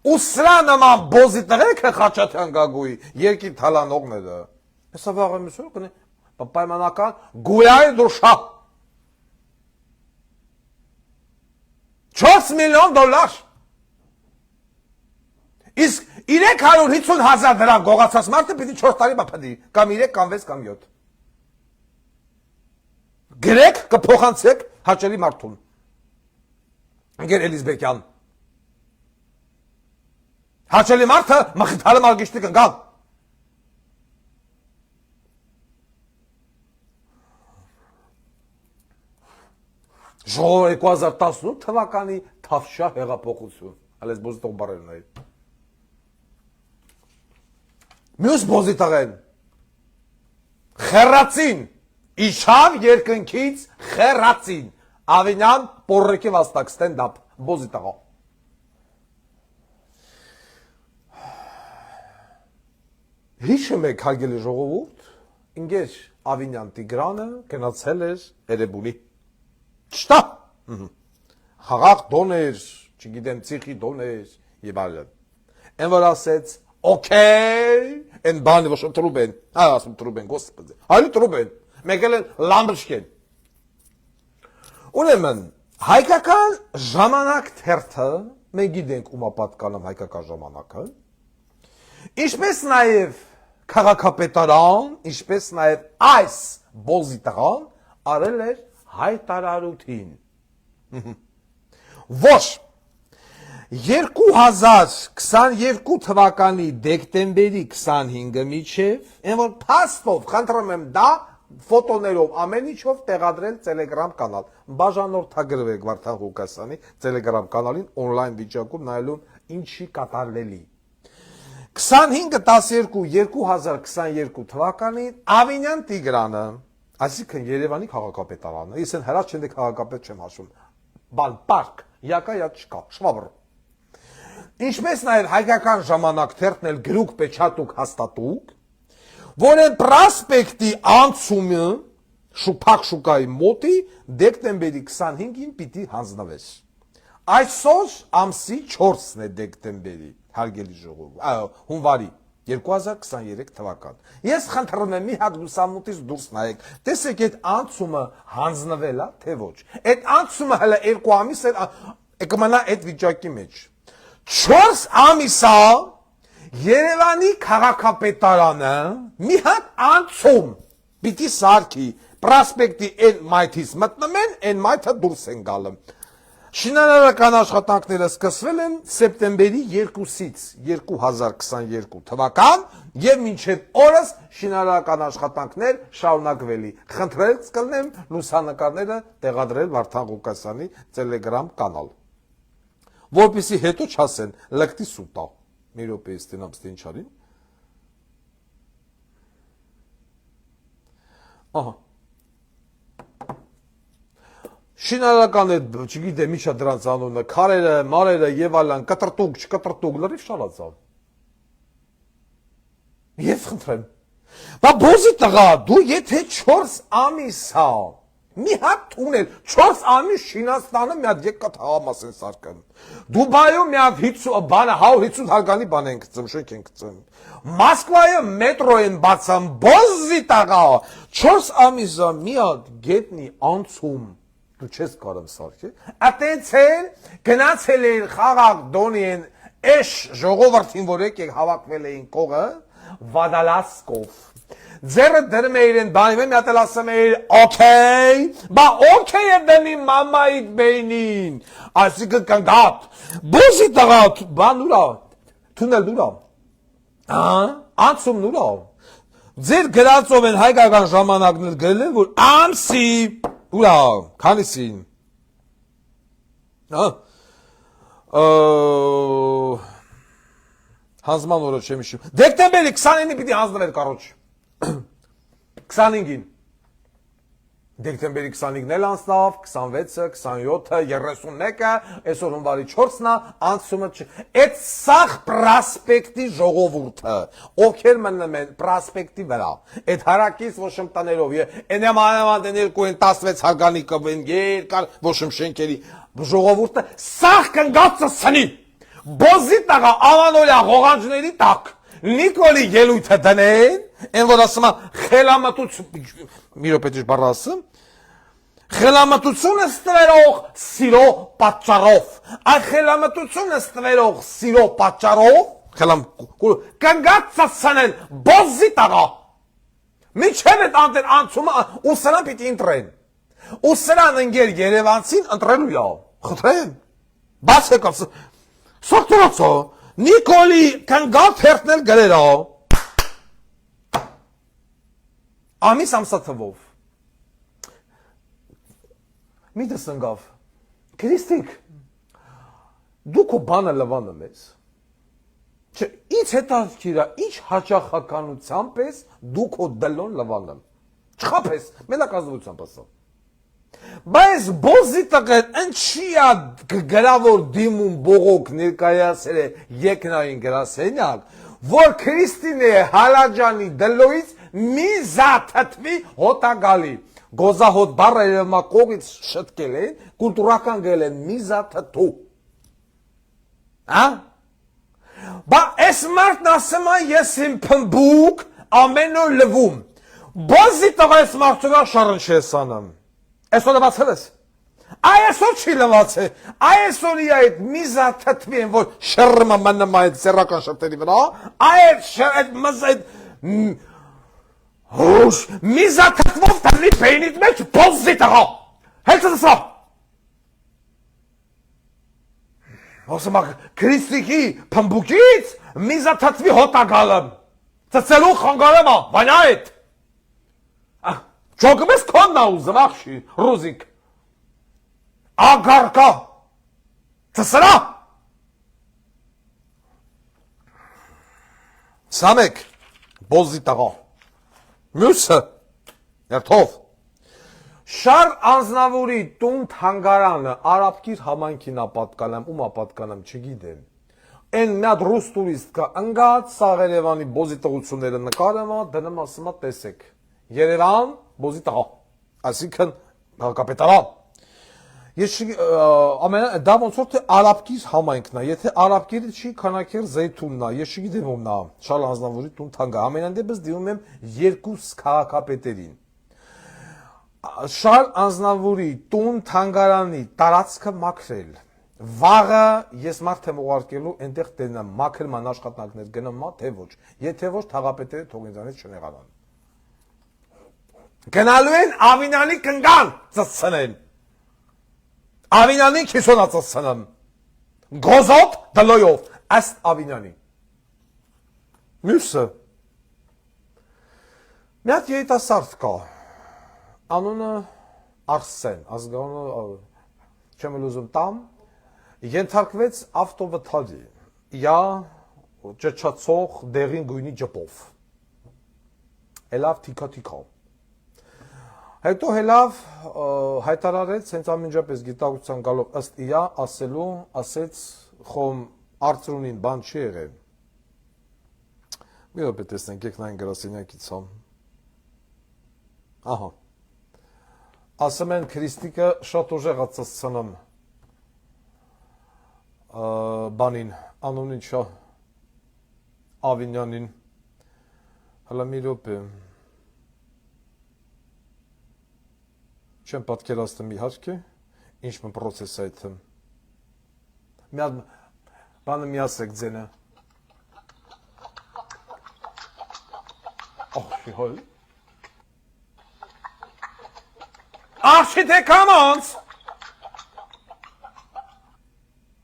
ու սրա նման բոզի տղեք է Խաչատրյան Գագոյի երկիր թալանողները, հեսա վաղը միսոր կնի, պայմանական գույայի դուշա, $4 միլիոն, իսկ 350,000 դրամ գողացած մարդը պիտի 4 տարի բապդի, կամ 3 կամ 6 կամ 7, գրեք կփոխանցեք հաճելի մարդուն, ընկեր Էլիզբեկյան, հաճելի մարդը մխիթալը մարգիշտի կնգալ, Ժողովուրդ 2018 թվականի Թավշյա հեղափոխություն։ Ալես բոզիտող բարերն այլ։ Մյուս բոզիտաղեն։ Խերացին, իջավ երկնքից խերացին։ Ավինյան պորրեկի վաստակ ստենդապ բոզիտաղա։ Հիշում եք հարգելի ժողովուրդ, ինգեր Ավինյան Տիգրանը գնացել էր Էրեբունի։ Չտա։ Խաղաղ դոներ, չգիտեմ ծիխի դոներ եւ այլն։ Են որ ասեց, օքեյ, են բանը ոչ Տրուբեն, ասում Տրուբեն, Գոսպեդե։ Այլ Տրուբեն, մեկել են Լամբրշկեն։ Ուրեմն, հայկական ժամանակ թերթը, մենք գիտենք ումա պատկանում հայկական ժամանակը, ինչպես նաև քաղաքապետարան, ինչպես նաև այս բոզիտաղան արել էր հայտարարություն։ Ոչ 2022 թվականի դեկտեմբերի 25-ը միջև, են որ փաստով, խնդրում եմ դա ֆոտոներով ամեն ինչով տեղադրել Telegram կանալ։ Բաժանորդագրվեք Վարդան Ղուկասյանի Telegram կանալին on-line վիճակում նայելու ինչի կատարվելի։ 25-12-2022 թվականին Ավինյան Տիգրանը, այսինքն Երևանի քաղաքապետարանը, ես են հրաշ չեմ քաղաքապետ չեմ հաշվում, բան պարկ, յակա չկա, շվաբր։ Ինչպես նաև հայկական ժամանակ թերթն էլ գրուկ պեչատուկ հաստատուկ, որ են պրասպեկտի անցումը շուփակ շուկայի մոտի դեկտեմբերի 25-ին պիտի հանձնվեր։ Այսօր ամսի 4-ն է դեկտեմբերի, հարգելի ժողովուրդ, հունվարի 2023 թվական։ Ես խնդրում եմ մի հատ լուսամուտից դուրս նայեք, տեսեք այդ անցումը հանձնվել է, թե ոչ։ Այդ անցումը հələ 2 ամիս է, կմնա այդ վիճակի մեջ։ 4 ամիսա Երևանի քաղաքապետարանը մի հատ անցում պիտի սարքի, պրասպեկտի այն մայթից մտնում են, այն մայթը դուրս են գալը։ Շինարարական աշխատանքները սկսվել են սեպտեմբերի 2-ից 2022 թվական եւ մինչեւ օրս շինարարական աշխատանքներ շարունակվելի։ Խնդրել կլնեմ լուսանկարները տեղադրել Վարդան Ղուկասյանի Telegram կանալ։ Որպեսզի հետո չասեն լկտի սուտա։ Մի րոպե ստենամ ստենչարին։ Ահա Շինարարական է, չգիտեմ ինչա դրանց անունը, քարերը, մարերը եւ այլն, կտրտուկ, չկտրտուկ, լրիվ շարացավ։ Ես խնդրեմ։ Բա բոզի տղա, դու եթե 4 ամիս հա, մի հատ ունել, 4 ամիս Չինաստանը մի հատ եկա թաղամաս են սարկան։ Դուբայում մի հատ 150 հարգանի բան են գծում, շենք են գծում։ Մոսկվայը մետրո են բացում, բոզի տղա, 4 ամիսա մի հատ գետնի անցում։ Դու չես կարում սարքի, ատենցել, գնացել էին խաղաղ դոնի են էշ ժողովրդին, որ եկեք հավաքվել էին կողը, վադալասկով, ձերը դրում էին բանի մեմ, յատել ասում էին, օքեյ, բա օքեյ է դնի մամայիդ բեյնին, այսիկը կնգատ, բոզի տղատ, բա նուրա, թունել նուրա, անցում նուրա, ձեր գրածով են հայկական ժամանակներ գրել են, որ ամսի, Ուրա, քանիսին։ Հանձման օրը չեմ հիշում։ Դեկտեմբերի 29-ին պիտի հանձնվեր կարոջ։ 25-ին։ Դեկտեմբերի 25-ն էլ անցավ, 26-ը, 27-ը, 31-ը, այսօր հունվարի 4-ն է, անցումը այդ սաղ պրասպեկտի ժողովուրդը, ովքեր մնում են պրասպեկտի վրա, այդ հարակից ոշմտաներով, ենեմանավանդ են 216 հարգանի կվեն, երկար ոշմ շենքերի ժողովուրդը, սաղ կնգացը սնի, բոզի տաղա ամանորյա ղողանջների տակ, Նիկոլի ելույթը դնեն, են որ ասում է խելամտություն, մի րոպե բառ ասում, խելամտությունը ստվերող սիրո պատճառով, այ խելամտությունը ստվերող սիրո պատճառով, կնգացացնեն բոզի տաղա, միջև այդ անտեն անցումը, ու սրան պիտի ընտրեն, ու սրան ընգեր երևանցին ընտրելու յավ, խտրեն, բաց եկավ, սոքտորացո, Նիկոլի կնգատ հերտնել գրերա, ամիս ամսաթվով, Միտս ընկավ։ Քրիստիկ, դու քո բանը լվանում ես։ Չէ, ինչ հետաքրքիր է, ինչ հաճախականությամբ ես դու քո դլոն լվանում։ Չխափես, մելակազնությամբ ասա։ Բայց բոզի տղեն ինչի է գրավոր դիմում բողոք ներկայացել է երկնային գրասենյակ, որ Քրիստինե Հալաջանի դլոից մի զաթթվի հոտագալի։ Գոզահոտ բառը երևմա կողից շտկել են, կուլտուրական գել են մի զաթթու։ Հա? Բա այս մարդն ասում է ես իմ փմբուկ ամեն օր լվում։ Բոզի տղա այս մարդուկա շարնչ ես անում։ Այսօր լվացել ես։ Այսօր չի լվացել։ Այսօրի այդ մի զաթթվի են, որ շռմը մնում է այդ սեռական շրտերի վրա, այդ մզայդ հուշ, մի զաթթվով տնի պեյնիտ մեջ բոզի տղա։ Հելցը դսա։ Ասում ակ Քրիստիկի փմբուկից մի զաթթվի հոտագալım։ Ծծելու խանգարեմ ա, վանյա էտ։ Չոգում ես կոննա ուզım աղշի, ռուզիկ։ Ագարկա։ Ծսրա։ Սամեք, բոզի տղա։ Մյուսը, երթով, շար անձնավորի տուն թանգարանը արապկիր համայնքին ապատկանեմ, ում ապատկանեմ, չգիտեմ, են միատ ռուս տուրիստ կա, ընգած սաղերևանի բոզի տղությունները նկարեմ, դնեմ ասում տեսեք, Երևան, բոզի տղա, այսինքն կապետարան, դա ոնց որ թե արապկիր համայնքն է, եթե արապկիրը չի քանակեր զեյթունն է, ես չգիտեմ ում նա, շալ անձնավորի տուն թանգա, ամենայն դեպս դիմում եմ երկու քաղաքապետերին։ Շալ անձնավորի տուն թանգարանի տարածքը մաքրել։ Վաղը ես մարդ եմ ուղարկելու այնտեղ տենամ մաքրման աշխատանքներ գնում մա թե ոչ, եթե ոչ թաղապետերը թող ինձանից չնեղանան։ Գնալու են Ավինանի կնգան ծծցնեն։ Ավինանի քիսոնա ծծցնեմ։ Գոզոտ դլոյով աստ Ավինանի։ Մյուսը։ Մի հատ երիտասարդ կա։ Անունը Արսեն, ազգանունը չեմ ուզում տամ, ենթարկվեց ավտովթարի, յա ճճացող դեղին գույնի ջպով։ Էլավ թիկա։ Հետո հելավ հայտարարեց, հենց ամենջապես գիտակցության գալով ըստ իա ասելու, ասեց խոմ արծրունին բան չի եղել։ Մի րոպե տեսնենք, եք նայն գրասենյակից համ։ Ահա։ Ասում են Քրիստիկը շատ ուժեղ է ծծցնում բանին, անունին շա Ավինյանին։ Հələ մի րոպե։ Չեմ պատկերացնում իհարկե, ինչ մը պրոցես այդը։ Միատ բանը մի ասեք ձենը։ Ախշի հոյ։ Ախշի թե կամանց։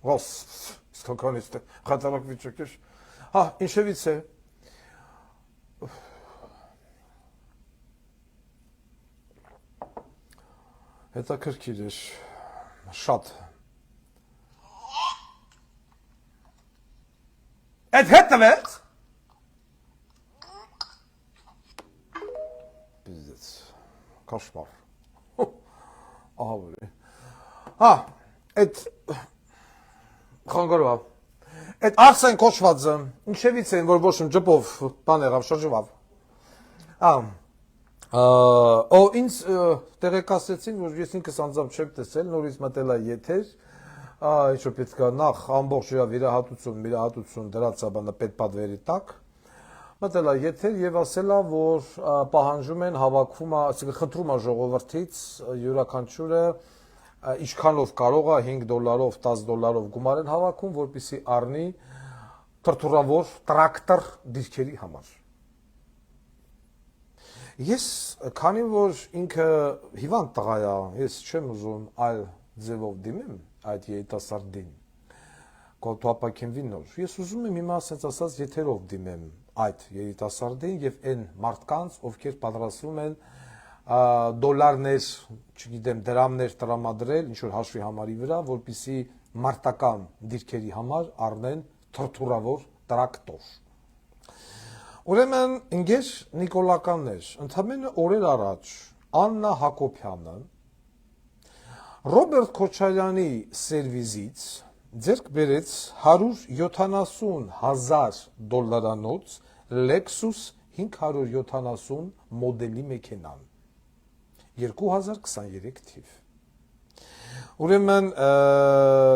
Ոս, իսկականիստ է, խատարակ վիճակ ես։ Հա, ինչևից է։ Հետաքրքիր էր, շատ։ Այդ հետ տվեց։ Պիզդեց, կաշմար։ Ահա որ է։ Հա, այդ խանգարվա։ Այդ Արսեն կոչվածը, ինչևից են, որ ոչ եմ ջպով բան եղավ, շրջվավ։ Ո ինձ տեղեկացրեցին, որ ես ինքս անձամբ չեմ տեսել, նորից մտել է եթեր, ինչ-որ պետք է նախ ամբողջ իր վիրահատություն դրած է բանը պետպատվերի տակ, մտել է եթեր եւ ասել է, որ պահանջում են հավաքվում է, այսինքն խնդրում է ժողովրդից յուրաքանչյուրը ինչքանով կարող է $5, $10 գումար են հավաքում, որպեսզի առնի թրթուրավոր տրակտոր դիրքերի համար։ Ես քանի որ ինքը հիվանդ տղա է, ես չեմ ուզում այլ ձևով դիմեմ այդ երիտասարդին, կոթապակենվի նոր։ Ես ուզում եմ հիմա ասած ասած եթերով դիմեմ այդ երիտասարդին եւ այն մարդկանց, ովքեր պատրաստվում են դոլարներ, չգիտեմ, դրամներ տրամադրել ինչ որ հաշվի համարի վրա, որպեսզի մարտական դիրքերի համար առնեն թրթուրավոր տրակտոր։ Ուրեմն ընկեր նիկոլականներ, ընդամենը օրեր առաջ Աննա Հակոբյանը Ռոբերտ Քոչարյանի սերվիզից ձեռք բերեց $170,000 Lexus 570 մոդելի մեքենան 2023 թիվ։ Ուրեմն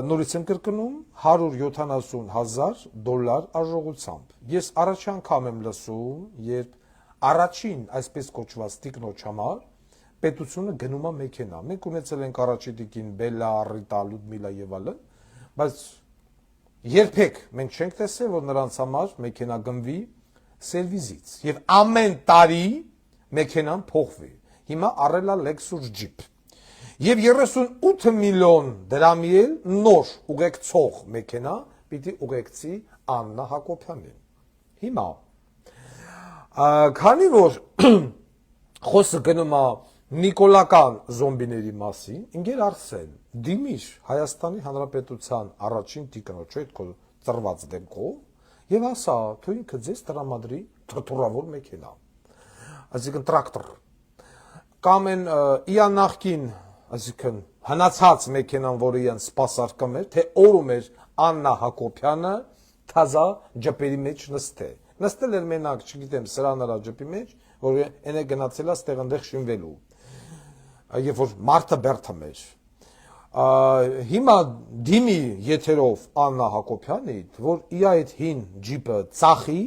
նորից եմ կրկնում $170,000 արժողությամբ։ Ես առաջի անգամ եմ լսում, երբ առաջին այսպես կոչված տիկնոջ համար պետությունը գնում է մեքենա։ Մենք ունեցել ենք առաջի տիկին Բելլա, Ռիտա, Լյուդմիլա եւ այլն, բայց երբեք մենք չենք տեսել, որ նրանց համար մեքենա գնվի սերվիզից եւ ամեն տարի մեքենան փոխվի։ Հիմա առել է Lexus Jeep։ Եվ 38 միլիոն դրամի էլ նոր ուղեկցող մեքենա պիտի ուղեկցի Աննա Հակոբյանին։ Հիմա քանի որ խոսքը գնում է նիկոլական զոմբիների մասին, ինգեր Արսեն, դիմիր Հայաստանի Հանրապետության առաջին տիկնոջ հետ քո ծրված դեմքով եւ ասա, թե ինքը ձեզ տրամադրի թրթուրավոր մեքենա։ Այսինքն տրակտոր։ Կամ են իա նախքին, այսինքն հնացած մեքենան, որը իրեն սպասարկում էր, թե օրում էր Աննա Հակոբյանը թազա ջպերի մեջ նստել էր մենակ, չգիտեմ, սրանարա ջպի մեջ, որ એને գնացել է ստեղ ընդեղ շինվելու։ Երբ որ մարդը բերթում էր։ Հիմա դիմի եթերով Աննա Հակոբյանի, որ իր այդ հին ջիպը ծախի,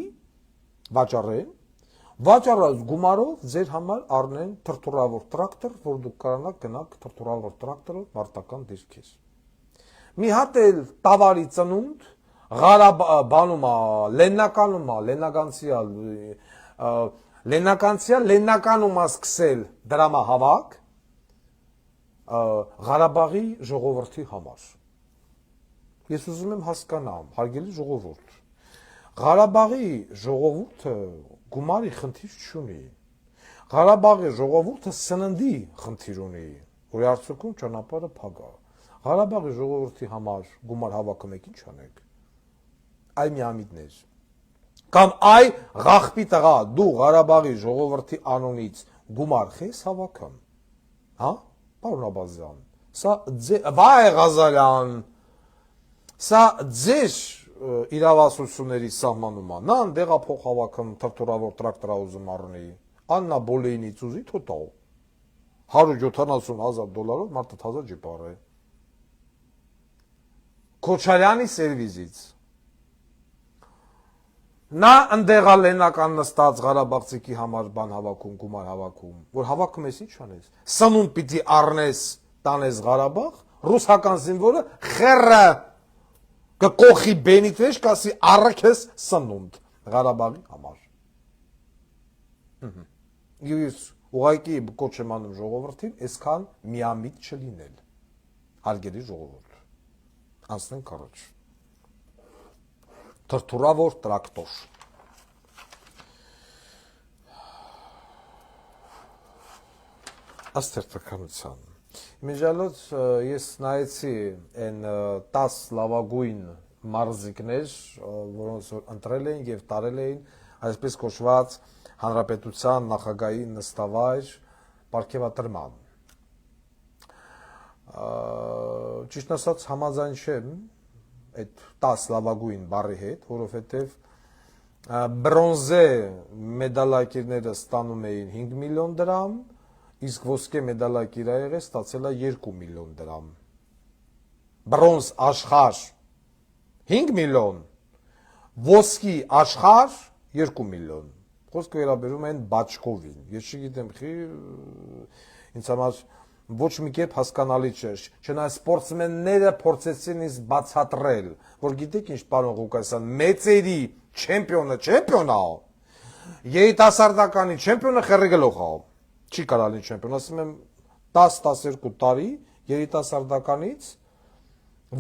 վաճառած գումարով ձեր համար առնեն թրթուրավոր տրակտոր, որ դուք կարողանաք գնաք թրթուրավոր տրակտորով մարտական դիրքեր։ Մի հատ էլ տավարի ծնունդ, Ղարաբանում է, Լեննականում է սկսել դրամահավաք Ղարաբաղի ժողովրդի համար։ Ես ուզում եմ հասկանամ, հարգելի ժողովուրդ, Ղարաբաղի ժողովուրդը գումարի խնդիր չունի։ Ղարաբաղի ժողովուրդը սննդի խնդիր ունի, որի արդյունքում ճանապարհը փակ է։ Ղարաբաղի ժողովրդի համար գումար հավաքում եք, ինչ անեք։ Այ միամիտներ։ Կամ այ ղախպի տղա, դու Ղարաբաղի ժողովրդի անունից գումար խես հավաքում։ Հա, պարոն Աբազյան, վայ Ղազարյան, սա ձեր իրավասությունների սահմանում է, նա ընդեղ փող հավաքում թրթուրավոր տրակտորա ուզում առնի, Աննա Բոլեյնից ուզի թոտալ, $170,000 մարդը թազա ջիպ առե։ Քոչարյանի սերվիզից։ Նա ընդեղա լենական նստած Ղարաբաղցիքի համար բան հավաքում, գումար հավաքում, որ հավաքում ես ինչ անես։ Սնունդ պիտի առնես, տանես Ղարաբաղ, ռուսական զինվորը խերը կկոխի բենիդ վեշ, կասի առեք ես սնունդ Ղարաբաղի համար։ Ես ուղղակի կոչ եմ անում ժողովրդին, այսքան միամիտ չլինել, հարգելի ժողովուրդ, անցնենք առաջ։ Թրթուրավոր տրակտոր։ Աստերտականության։ Միջալոց ես նայեցի այն 10 լավագույն մարզիկներ, որոնց ընտրել էին եւ տարել էին այսպես կոչված հանրապետության նախագահի նստավայր պարգևատրման։ Ճիշտ ասած համաձայն չեմ այդ 10 լավագույն բառի հետ, որովհետև բրոնզե մեդալակիրները ստանում էին 5 միլիոն դրամ, իսկ ոսկե մեդալակիրը ստացել է 2 միլիոն դրամ։ Բրոնզ աշխարհ 5 միլիոն, ոսկի աշխարհ 2 միլիոն։ Խոսքը վերաբերում են Բաչկովին։ Ես չգիտեմ, ինձ համար ոչ մի կերպ հասկանալի չէր։ Չնայած սպորտսմենները փորձեցին ինձ բացատրել, որ գիտեք ինչ, պարոն Ղուկասյան, մեծերի չեմպիոնը չեմպիոն է, երիտասարդականի չեմպիոնը խռիգլող է։ Չի կարա լինի չեմպիոն, ասում եմ 10-12 տարի երիտասարդականից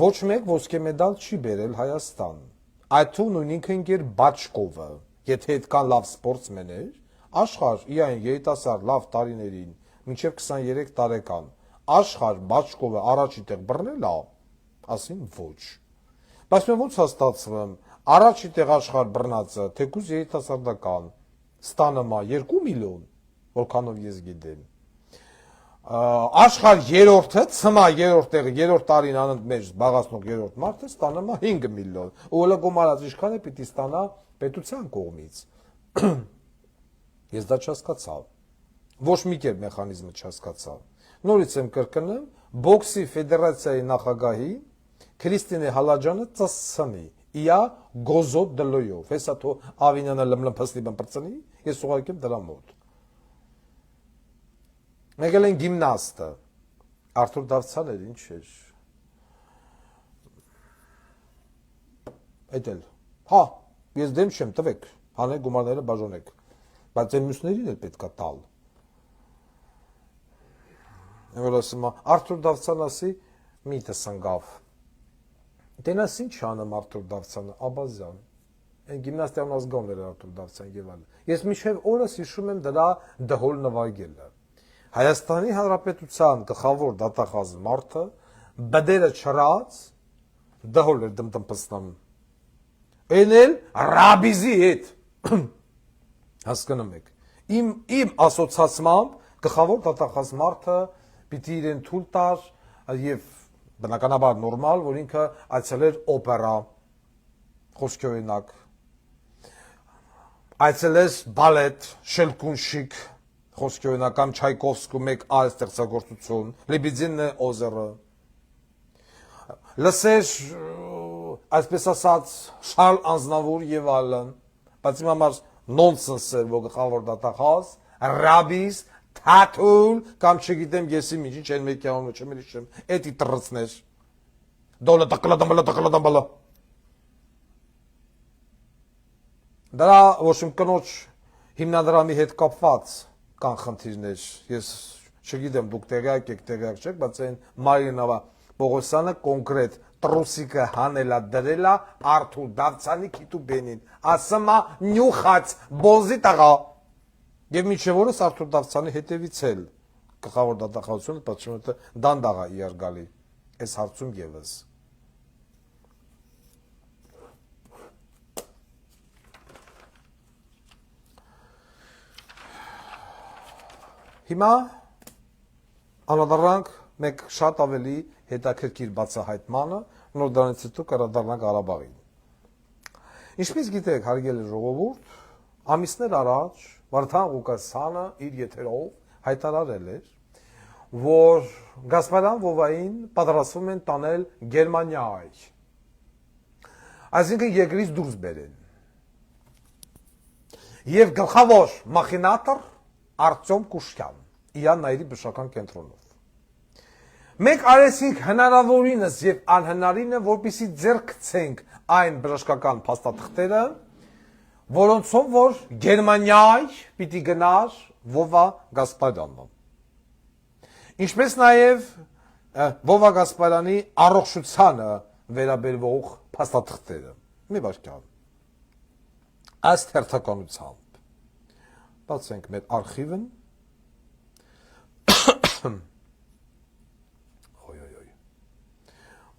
ոչ մեկ ոսկե մեդալ չի բերել Հայաստան։ Այդ թվում նույնինք ընկեր Բաչկովը, եթե այդքան լավ սպորտսմեն էր, աշխարհ իայն երիտասարդ լավ տարիներին մինչև 23 տարեկան աշխարհ Բաչկովը առաջի տեղ բռնել է, ասին ոչ։ Բայց մենք ոնց հաստատվում, առաջի տեղ աշխարհ բռնածը թեկուզ երիտասարդական ստանում է 2 միլիոն, որքանով ես գիտեմ։ Աշխարհ երրորդը, ցմա երրորդ տեղը, երրորդ տարին անընդմեջ զբաղացնող երրորդ մարդը ստանում է 5 միլիոն։ Ու հələ գումարած ինչքան է պիտի ստանա պետության կողմից։ Ես դա չհասկացա։ Ոչ մի կերպ մեխանիզմը չհասկացա։ Նորից եմ կրկնում, բոքսի ֆեդերացիայի նախագահի Քրիստինե Հալաջյանը ծսցնի, իա գոզոտ դլոյով։ Հեսա թո Ավինյանը լմլմփստի բմպրծնի, ես ուղղակի եմ դրա մոտ։ Մեկ էլ են գիմնաստը, Արթուր Դավթյանն ինչ էր։ Այդ էլ, հա, ես դեմ չեմ, տվեք, հանեք գումարները բաժանեք, բայց այն մյուսներին էլ պետք է տալ։ Որ ասում է, Արթուր Դավթյան ասի, միտս ընկավ։ Դենաս ինչ անում Արթուր Դավթյանը, Աբազյան, այն գիմնաստիան ազգանն էր Արթուր Դավթյան եւ այլն։ Ես միշտ օրս հիշում եմ դրա դհոլ նվագելը։ Հայաստանի Հանրապետության գլխավոր դատախազ մարդը բդերը չրած դհոլ էր դմտմպստանում։ Այն էլ ռաբիզի հետ հասկանում եք։ Իմ ասոցացմամբ գլխավոր դատախազ մարդը պիտի իրեն թույլ տար եւ բնականաբար նորմալ, որ ինքը այցելեր օպերա, խոսքի օրինակ, այցելես բալետ, շելկունշիկ, խոսքի օրինակ, կամ Չայկովսկու մեկ այլ ստեղծագործություն, Լեբեդինը օզերը, լսեր, այսպես ասած, Շարլ Անձնավուր եւ այլն, բայց իմ համար նոնսենս էր, որ գլխավոր դատախազ, ռաբիս, թաթուլ, կամ չգիտեմ եսի ինչ են մեկի անունը չեմ հիշում, էդի տրծներ, դոլը տկլադամբալա, դրա ոչ իմ կնոջ հիմնադրամի հետ կապված կան խնդիրներ, ես չգիտեմ դուք տեղյակ եք չեք, բայց այն Մարինա Պողոսյանը կոնկրետ տրուսիկը հանելա դրելա Արթուր Դավթյանի քիթուբենին, ասում է նյուխած բոզի տղա։ Եվ մինչև օրս Արթուր Դավթյանի հետևից էլ գլխավոր դատախազությունը պատճառ է դանդաղ է իրար գալի այս հարցում եւս։ Հիմա անդրադառնանք մեկ շատ ավելի հետաքրքիր բացահայտմանը, նոր դրանից հետո կանդրադառնանք Ղարաբաղին։ Ինչպես գիտեք, հարգելի ժողովուրդ, ամիսներ առաջ Վարդան Ղուկասյանը իր եթերով հայտարարել էր, որ Գասպարյան Վովային պատրաստվում են տանել Գերմանիայի, այսինքն երկրից դուրս բերեն։ Եվ գլխավոր մախինատոր Արտյոմ Կուշյան, Իան Նայիրի բժշկական կենտրոնով։ Մենք արեցինք հնարավորինս եւ անհնարինը, որպեսզի ձեռքցենք այն բժշկական փաստաթղթերը, որոնցով որ Գերմանիայ պիտի գնար Վովա Գասպարյանը։ Ինչպես նաև Վովա Գասպարյանի առողջությանը վերաբերվող փաստաթղթերը։ Մի վարքյան։ Ըստ հերթականությամբ բացենք մեր արխիվն։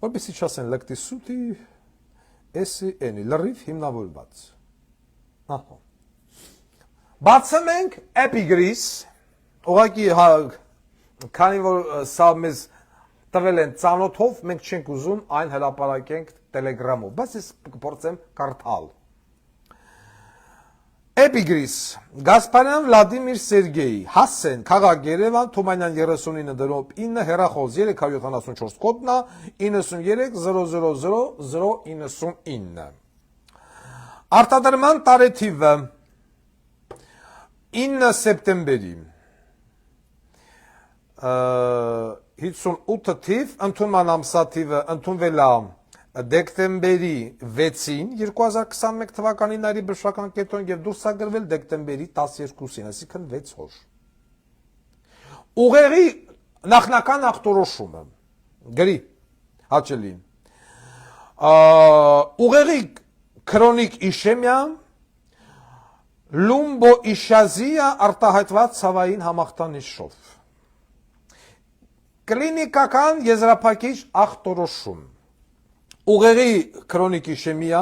Որպեսզի չասեն լկտի սուտի, էսի էնի, լրիվ հիմնավորված։ Բացում ենք Էպիգրիս, ուղղակի քանի որ սա մեզ տվել են ծանոթով, մենք չենք ուզում այն հրապարակենք Տելեգրամով, բայց ես կփորձեմ կարդալ։ Էպիգրիս, Գասպարյան Վլադիմիր Սերգեյ, Հասեն, քաղաք Երևան, Թումանյան 39 հեռախոս 374 կոդնա 93 000 099։ Արտադրման տարեթիվը 9 սեպտեմբերի 58 թիվ, ընդունման ամսաթիվը ընդունվել է դեկտեմբերի 6-ին 2021 թվականի Նայիրի բժշկական կենտրոն եւ դուրս է գրվել դեկտեմբերի 12-ին, այսինքն 6 օր։ Ուղեղի նախնական ախտորոշումը գրի հաճելին։ Ուղեղի քրոնիկ իշեմիա, լումբոիշազիա արտահայտված ցավային համախտանիշով։ կլինիկական եզրափակիչ ախտորոշում, ուղեղի քրոնիկ իշեմիա,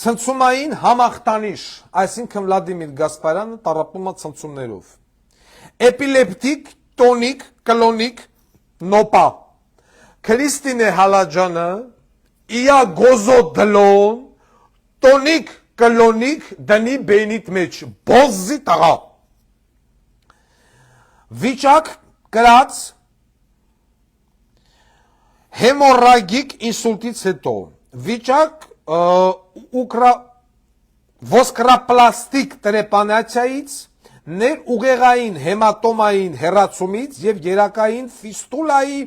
ցնցումային համախտանիշ, այսինքն Վլադիմիր Գասպարյանը տառապում է ցնցումներով, էպիլեպտիկ, տոնիկ, կլոնիկ, նոպա, Քրիստինե Հալաջանը, իա գոզո դլոն, տոնիկ, կլոնիկ, դնի բենիտ մեջ, բոզի տղա, վիճակ կրած, հեմորագիկ ինսուլտից հետո, վիճակ ոսկրապլաստիկ տրեպանացիայից, ներ ուղեղային հեմատոմային հեռացումից և երակային ֆիստուլայի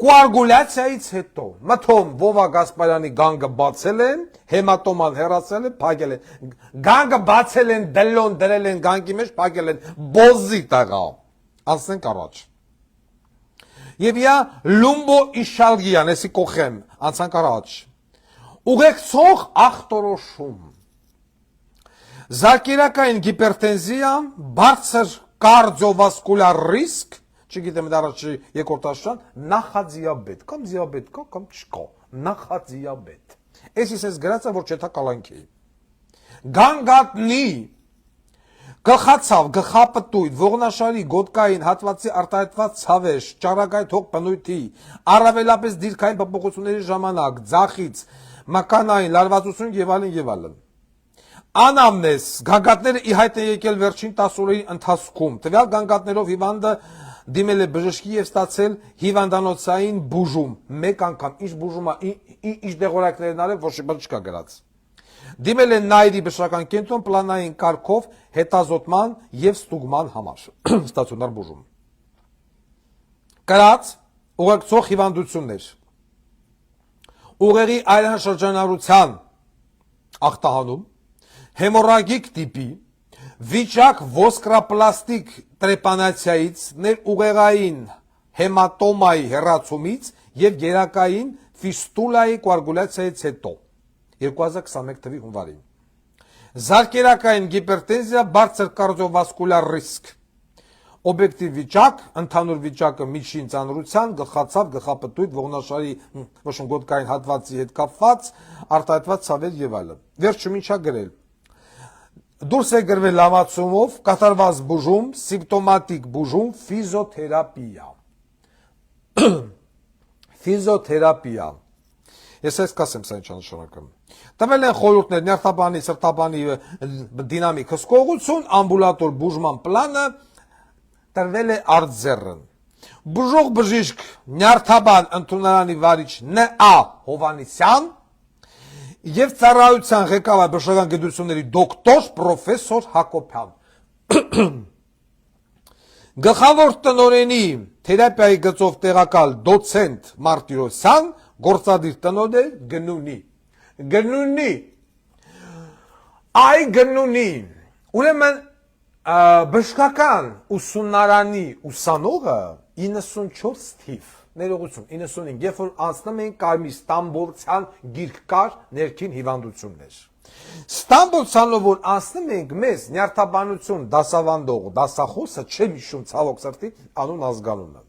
կոագուլյացիայից հետո, մթոմ Վովա Գասպարյանի գանգը բացել են, հեմատոման հեռացել են, փակել են, գանգը բացել են, դլոն դրել են գանգի մեջ, փակել են, բոզի տղա, անցնենք առաջ։ Եվ յա լումբո իշալգիան, եսի կոխեմ, անցանք առաջ, ուղեկցող ախտորոշում, զարկերակային հիպերտենզիա, բարձր կարդիովասկուլար ռիսկ, չգիտեմ դարաչի երկրորդ աշան, նախադիաբետ, կամ դիաբետ կա, կամ չկա, նախադիաբետ, ես ես գրած է, որ չետա կալանքի, գանգատնի, գլխացավ, գլխապտույտ, ողնաշարի, գոտկային, հատվածի արտահայտված ցավեշ, ճարագայթող բնույթի, առավելապես դիրքային փոփոխությունների ժամանակ, ձախից, մկանային, լարվածություն եւ այլն։ Անամնես, գանգատները ի հայտ են եկել վերջին 10 օրերի ընթացքում, տվյալ գանգատներով հիվանդը դիմել է բժշկի եւ ստացել հիվանդանոցային բուժում, մեկ անգամ, ինչ բուժումը, ինչ դեղորայքներն արել, ոչ մի բան չկա գրած։ Դիմել են Նայրի բժշկական կենտրոն պլանային կարգով հետազոտման եւ ստուգման համար, ստացիոնար բուժում։ Կրած ուղեկցող հիվանդություններ, ուղեղի այլանշրջանառության ախտահանում, հեմորագիկ տիպի, վիճակ ոսկրապլաստիկ տրեպանացիայից, ներուղեղային հեմատոմայի հեռացումից եւ երակային ֆիստուլայի կոագուլյացիայից հետո 2021 թվականի հունվարին։ Զարկերակային հիպերտենզիա, բարձր կարդիովասկուլար ռիսկ, օբյեկտիվ վիճակ, ընդհանուր վիճակը միջին ծանրության, գլխացավ, գլխապտույտ, ողնաշարի գոտկային հատվածի հետ կապված, արտահայտված ցավեր եւ այլն։ Վերջում ինչա գրել։ Դուրս է գրվել լավացումով, կատարված բուժում, սիմպտոմատիկ բուժում, ֆիզիոթերապիա։ Ֆիզիոթերապիա։ Ես այս կասեմ սա ինչ նշանակում։ Տվել են խորհուրդներ նյարդաբանի, սրտաբանի դինամիկ հսկողություն, ամբուլատոր բուժման պլանը տրվել է արձերն։ Բուժող բժիշկ նյարդաբան ընդունարանի վարիչ Ն.Ա. Հովանիսյան եւ ծառայության ղեկավար բժշկական գիտությունների դոկտոր պրոֆեսոր Հակոբյան։ Գլխավոր տնօրենի թերապիայի գծով տեղակալ դոցենտ Մարտիրոսյան, գործադիր տնօրեն Գնունի։ Գնունի։ Այ Գնունի։ Ուրեմն բժշկական ուսումնարանի ուսանողը 94 թիվ, ներողություն, 95, երբ որ անցնում են Կարմիր Ստամբոլցյան գիրք կար ներքին հիվանդություններ։ Ստամբոլցյանով որ անցնում ենք մեզ նյարդաբանություն դասավանդող, դասախոսը չեմ հիշում ցավոք սրտի անուն ազգանունը։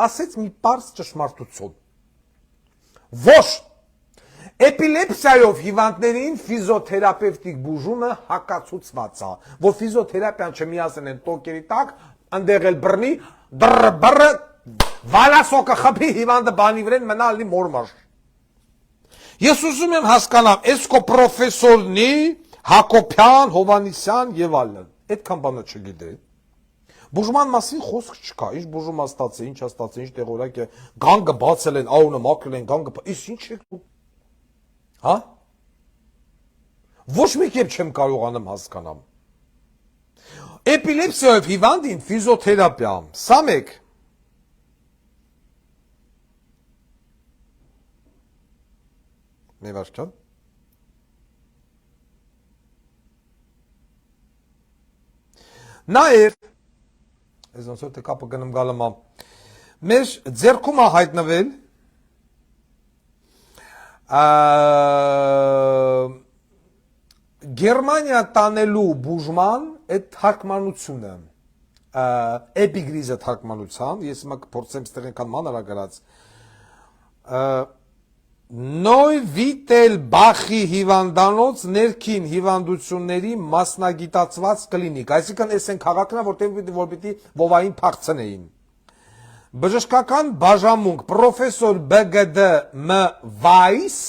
Ասեց մի պարզ ճշմարտություն։ Ոչ Էպիլեպսիայով հիվանդներին ֆիզիոթերապևտիկ բուժումը հակացուցված է, որ ֆիզիոթերապիան չմիացեն են տոկերի տակ, ընդեղ էլ բռնի, բռը, վալասոկը խփի հիվանդը բանի վրեն մնա ալի մորմար։ Ես ուզում եմ հասկանամ, էսկո պրոֆեսորնի, Հակոբյան, Հովանիսյան եւ այլն, այդքան բանը չգիտեն։ Բուժման մասին խոսք չկա, ինչ բուժում է ստացել, ինչ է ստացել, ինչ տեղորակ է, գանգը բացել են, աունը մաքրել են, գանգը, իսկ ինչ է։ Հա? Ոչ մի կերպ չեմ կարողանում հասկանամ։ Էպիլեպսիայով հիվանդին ֆիզիոթերապիա, սա մեկ։ Մի վարքան։ Նաև, ես ոնց որ թե կապը գնում գալում եմ, մեր ձեռքում է հայտնվել Գերմանիա տանելու բուժման այդ թարգմանությունը, էպիգրիզը թարգմանությամբ, ես հիմա կփորձեմ ստեղ այնքան մանրագրած Նոյ վիտել բախի հիվանդանոց ներքին հիվանդությունների մասնագիտացված կլինիկ, այսինքն այս են քաղաքն որ պիտի ովային փախցնեին բժշկական բաժամունք պրոֆեսոր BGD M Weiss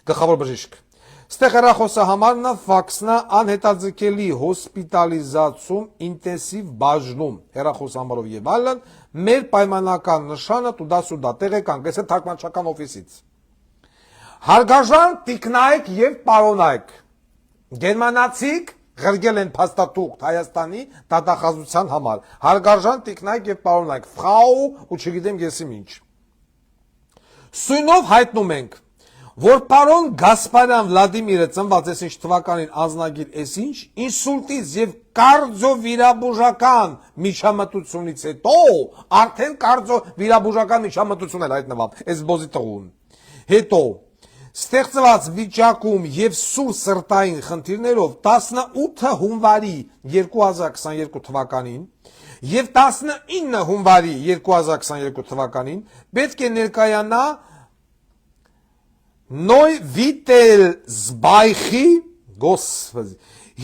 գլխավոր բժիշկ Ստեղ հեռախոսը համարն է ֆաքսնա անհետաձգելի հոսպիտալիզացում ինտենսիվ բաժնում հեռախոս համարով եւ այլն մեր պայմանական նշանը տուդա տեղեկանք այս է թարգմանչական օֆիսից Հարգարժան տիկնայք եւ պարոնայք գերմանացիք ղրգել են փաստաթուղթ Հայաստանի դատախազության համար հարգարժան տիկնայք եւ պարոնայք ֆրաու ու չգիտեմ ես ինչ Սույնով հայտնում ենք որ պարոն Գասպարյան Վլադիմիրը ծնված էս ինչ թվականին անձնագիր էս ինչ ինսուլտից եւ կարդիովիրաբուժական միջամտությունից հետո արդեն կարդիովիրաբուժական միջամտություն էլ հայտնվավ այս բոզի տղուն հետո ստեղծված վիճակում եւ սուր սրտային խնդիրներով 18 հունվարի 2022 թվականին եւ 19 հունվարի 2022 թվականին պետք է ներկայանա Նոյ վիտել զբայխի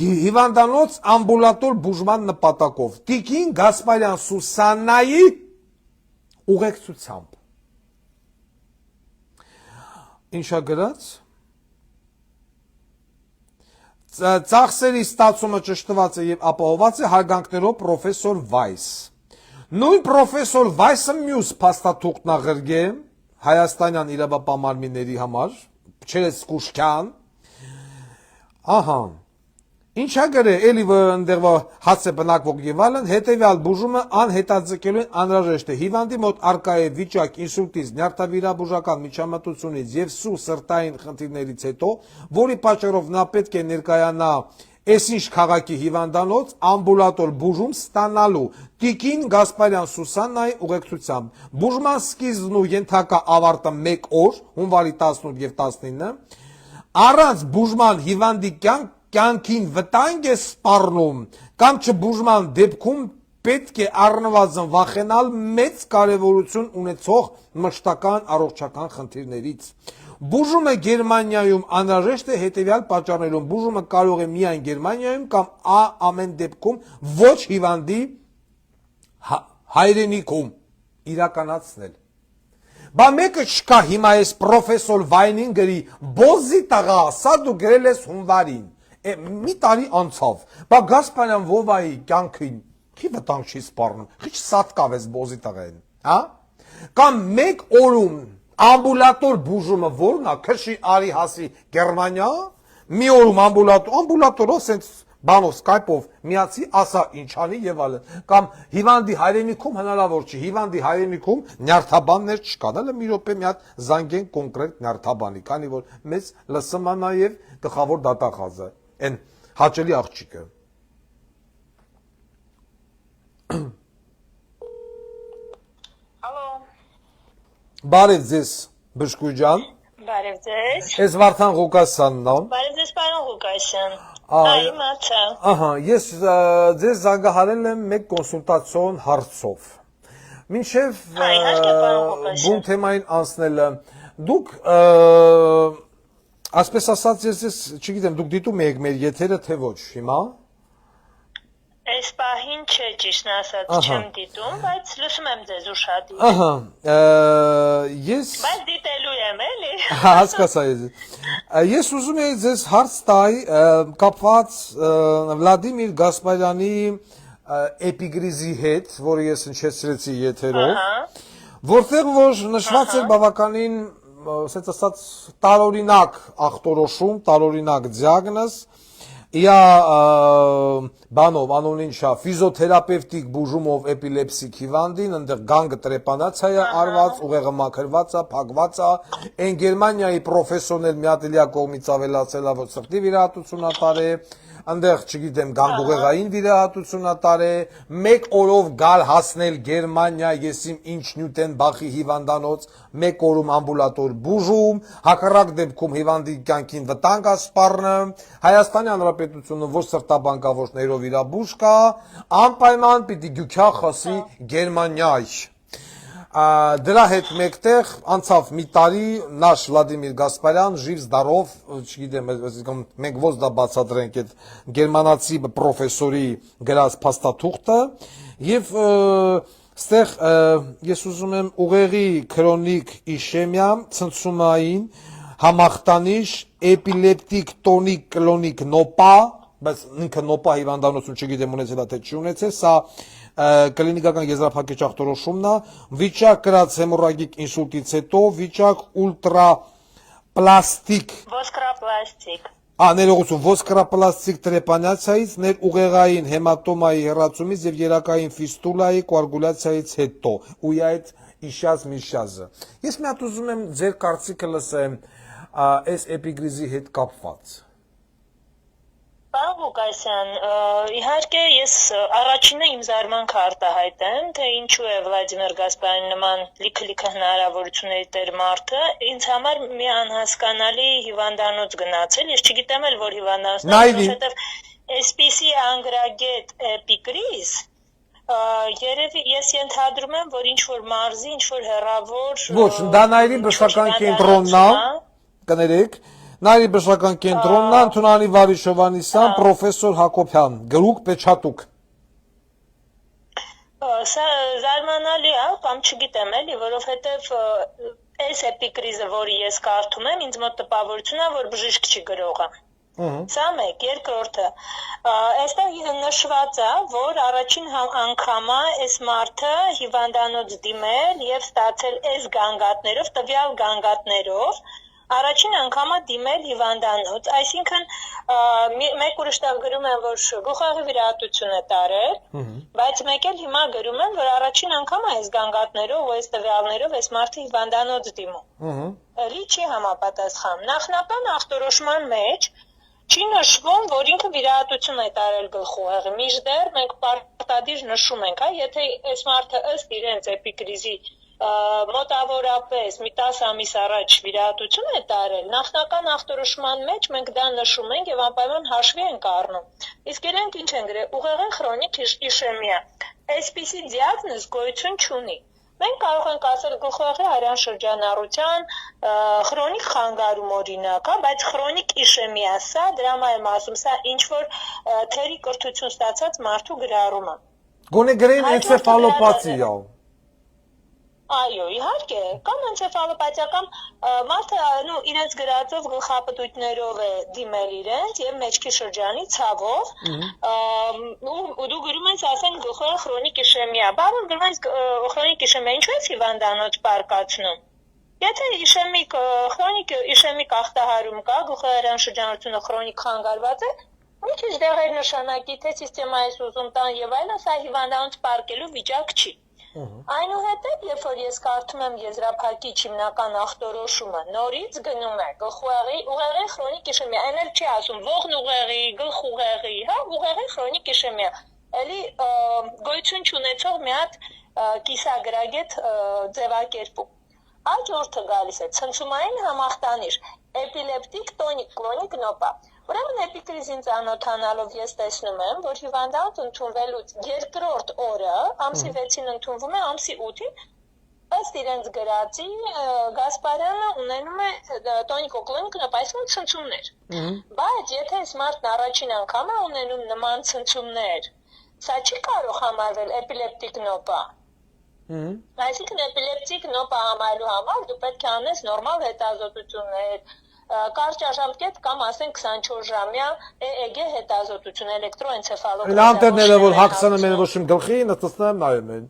հիվանդանոց ամբուլատոր բուժման նպատակով Տիկին Գասպարյան Սուսաննայի ուղեկցությամբ Ինչա գրած Ծախսերի ստացումը ճշտված է եւ ապահովված է հարգանքներով պրոֆեսոր Վայս Նույն պրոֆեսոր Վայսը մյուս փաստաթուղթն աղրգե Հայաստանյան իրավապահմանների համար, չերես Կուշկյան, ահա, ինչա գրե, էլի ընդեղ հաց է բնակվող եւ այլն, հետեւյալ բուժումը անհետաձգելու անհրաժեշտ է հիվանդի մոտ արկա է վիճակ ինսուլտից, նյարդավիրաբուժական միջամտությունից եւ սուր սրտային խնդիրներից հետո, որի պատճառով նա պետք է ներկայանա Էսինչ քաղաքի հիվանդանոց ամբուլատոր բուժում ստանալու Տիկին Գասպարյան Սուսաննայի ուղեկցությամբ բուժման սկիզբն ու ենթակա ավարտը 1 օր հունվարի 18 եւ 19 առանց բուժման հիվանդի կյանքին վտանգ է սպառնում կամ չբուժման դեպքում պետք է առնվազն վախենալ մեծ կարևորություն ունեցող մշտական առողջական խնդիրներից Բուժումը Գերմանիայում անհրաժեշտ է հետևյալ պատճառներով բուժումը կարող է միայն Գերմանիայում կամ ամեն դեպքում ոչ հիվանդի հայրենիքում իրականացնել Բա մեկը չկա հիմա այս պրոֆեսոր Վայնին գրի բոզի տղա սա դու գրել ես հունվարին մի տարի անցավ բա Գասպարյան Վովայի կյանքին Քի վտանգ չի սպառնում Քիչ սատկավ ես բոզի տղային հա կամ մեկ օրում Ամբուլատոր բուժումը որն է քշի արի հասի Գերմանիա մի օրում ամբուլատորով սենց բանով սկայպով միացի ասա ինչ անի եւ այլն կամ հիվանդի հայրենիքում հնարավոր չի հիվանդի հայրենիքում նյարդաբաններ չկան հələ մի րոպե մի հատ զանգեն կոնկրետ նյարդաբանի քանի որ մեծ լսմա նաեւ գլխավոր դատախազը այն հաճելի աղջիկը Բարև ձեզ, բժշկուհի ջան։ Բարև ձեզ։ Ես Վարդան Ղուկասյանն եմ։ Բարև ձեզ, պարոն Ղուկասյան։ Իմացա։ Ահա, ես ձեզ զանգահարել եմ մեկ կոնսուլտացիոն հարցով։ Մինչև բուն թեմային անցնելը, դուք ասպես ասած ես չգիտեմ, դուք դիտում եք մեր եթերը թե ոչ, հիմա։ Այս պահին չէ ճիշտ ասած չեմ դիտում, բայց լսում եմ ձեզ ուշադիր։ Ահա, ես Բայց դիտելու եմ, էլի։ Հասկացա ես։ Ես ուզում եմ ձեզ հարց տալ կապված Վլադիմիր Գասպարյանի էպիգրիզի հետ, որը ես հնչեցրեցի եթերով, որտեղ որ նշված էր բավականին, ասած ասած, տարօրինակ ախտորոշում, տարօրինակ դիագնոզ Իա բանով անոնին շա ֆիզիոթերապևտիկ բուժումով էպիլեպսիկ հիվանդին ընդեղ գանգը տրեպանացիա է արված, ուղեղը մաքրված է, փակված է, այն Գերմանիայի պրոֆեսիոնել միատելյա կողմից ավելացել է, որ սրտի վիրահատություն ատարե, Այնտեղ, չգիտեմ, գանգուղեղային վիրահատություն ատարե, մեկ օրով գալ հասնել Գերմանիա, եսիմ ինչ նյութեն բախի հիվանդանոց, մեկ օրում ամբուլատոր բուժում, հակառակ դեպքում հիվանդի կյանքին վտանգ ասպառնը, Հայաստանի Հանրապետության Հանրապետությունը ոչ սրտաբանկավորներով իր բուժ կա, անպայման պիտի գյուքա խասի Գերմանիայ։ Դրա հետ մեկտեղ անցավ մի տարի նаш Վլադիմիր Գասպարյան ժիվ զդարով, չգիտեմ, մենք ոնց դա բացատրենք այդ գերմանացի պրոֆեսորի գրած փաստաթուղթը եւ ստեղ ես ուզում եմ ուղեղի քրոնիկ իշեմիա, ցնցումային համախտանիշ, էպիլեպտիկ տոնիկ կլոնիկ նոպա, բայց ինքը նոպա հիվանդանոցում չգիտեմ ունեցել է թե չի ունեցել, սա կլինիկական եզրափակիչ ախտորոշումն է, վիճակ կրած հեմորագիկ ինսուլտից հետո, վիճակ ուլտրապլաստիկ, ներողություն, ոսկրապլաստիկ տրեպանացիայից, ներուղեղային հեմատոմայի հեռացումից եւ երակային ֆիստուլայի կոագուլյացիայից հետո, ու այդ իշյազ միշյազը։ Ես մի հատ ուզում եմ ձեր կարծիքը լսեմ այս էպիգրիզի հետ կապված։ Պարոն Ղուկասյան, իհարկե ես առաջինը իմ զարմանքը արտահայտեմ, թե ինչու է Վլադիմիր Գասպարյանի նման լիքը հնարավորությունների տեր մարդը ինձ համար մի անհասկանալի հիվանդանոց գնացել, ես չգիտեմ էլ որ հիվանդանոցն է, որովհետև այսպիսի անգրագետ էպիկրիզ երևի ես ենթադրում եմ, որ ինչ-որ մարզի, ինչ-որ հեռավոր Ոչ, դա նայրի բժշկական կենտրոնն է, կներեք Նայրի բժշկական կենտրոնն է, Անտոնի Վարիշովանիսյան, պրոֆեսոր Հակոբյան, գրուկ պեչատուկ։ Սա զարմանալի է, կամ չգիտեմ էլի, որովհետև այս էպիկրիզը, որի ես կարդում եմ, ինձ մոտ տպավորություն է, որ բժիշկ չի գրող է։ Սա մեկ, երկրորդը, այստեղ նշված է, որ առաջին անգամ այս մարդը հիվանդանոց դիմել եւ ստացել այս գանգատներով, տվյալ գանգատներով Առաջին անգամը դիմել հիվանդանոց, այսինքն մեկ ուրիշ տեղ գրում են, որ գլխուղեղի վիրահատություն է տարել, բայց մեկ էլ հիմա գրում են, որ առաջին անգամը այս գանգատներով ու այս տվյալներով այս մարդը հիվանդանոց դիմում։ Էլի չի համապատասխան։ Նախնական ախտորոշման մեջ չի նշվում, որ ինքը վիրահատություն է տարել գլխուղեղի։ Մինչդեռ մենք պարտադիր նշում ենք, եթե այս մարդը ըստ իրենց էպիկրիզի մոտավորապես մի 10 ամիս առաջ վիրահատություն է տարել, նախնական ախտորոշման մեջ մենք դա նշում ենք եւ անպայման հաշվի ենք առնում։ Իսկ իրենք ինչ են գրել, ուղեղային քրոնիկ իշեմիա։ Այսպիսի դիագնոզ գոյություն չունի։ Մենք կարող ենք ասել գլխուղեղի արյան շրջանառության քրոնիկ խանգարում օրինակ, բայց քրոնիկ իշեմիա, սա դրա եմ ասում, սա ինչ որ թերի կրթություն ստացած մարդու գրառումը։ Գոնե գրեն էնցեֆալոպաթիա։ Այո, իհարկե, կամ էնցեֆալոպաթիա կամ մարդը իրենց գրածով գլխապտույտներով է դիմել իրենց եւ մեջքի շրջանի ցավով ու դու գրում ես ասենք գլխուղեղի քրոնիկ իշեմիա, բառը գրում ես քրոնիկ իշեմիա, ինչու է հիվանդանոց պարկացնում։ Եթե քրոնիկ իշեմիկ ախտահարում կա, գլխուղեղի շրջանառությունը քրոնիկ խանգարված է, մի քիչ դեղեր նշանակի, թե սիստեմայից ուզում տան եւ այլն, սա հիվանդանոց պարկելու վիճակ չի։ Այնուհետև, երբ որ ես կարդում եմ եզրափակիչ հիմնական ախտորոշումը, նորից գնում է գլխուղեղի ուղեղի քրոնիկ իշեմիա, այն էլ չի ասում ողն ուղեղի, գլխուղեղի, ուղեղի քրոնիկ իշեմիա, էլի գոյություն չունեցող մի հատ կիսագրագետ ձևակերպում։ Հաջորդը գալիս է ցնցումային համախտանիշ, էպիլեպտիկ տոնիկ կլոնիկ նոպա։ Ուրեմն էպիկրիզին ծանոթանալով ես տեսնում եմ, որ հիվանդանոց ընդունվելուց երկրորդ օրը, ամսի 6-ին ընդունվում է, ամսի 8-ին, ըստ իրենց գրածի, Գասպարյանը ունենում է տոնիկոկլոնիկ նոպա, այսինքն ցնցումներ։ Բայց եթե այս մարդն առաջին անգամ է ունենում նման ցնցումներ, սա չի կարող համարվել էպիլեպտիկ նոպա։ Այսինքն էպիլեպտիկ նոպա համարելու համար դու պետք է անես նորմալ հետազոտություններ, կարճ ժամկետ կամ ասենք 24 ժամյա EEG հետազոտություն, էլեկտրոէնցեֆալոգրաֆիա։ Լանտերները որ հագցնում են ոչմ գլխի, նստում նայում են։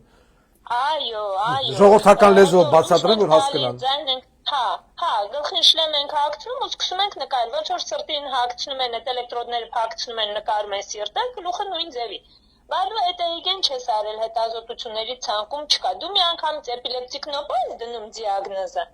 Այո, այո։ Ժողովրդական լեզվով բացատրեմ, որ հասկանան։ Հա, գլխին շլեմ ենք հագցնում ու սկսում ենք նկարել, ոնց որ սրտին հագցնում են, այդ էլեկտրոդները փակցնում են, նկարում են սիրտը, գլուխը նույն ձևի։ Բայց այդ EEG-ն չես արել հետազոտությունների ցանկում չկա։ Դու մի անգամից էպիլեպտիկ նոպա ես դնում դիագնոզը։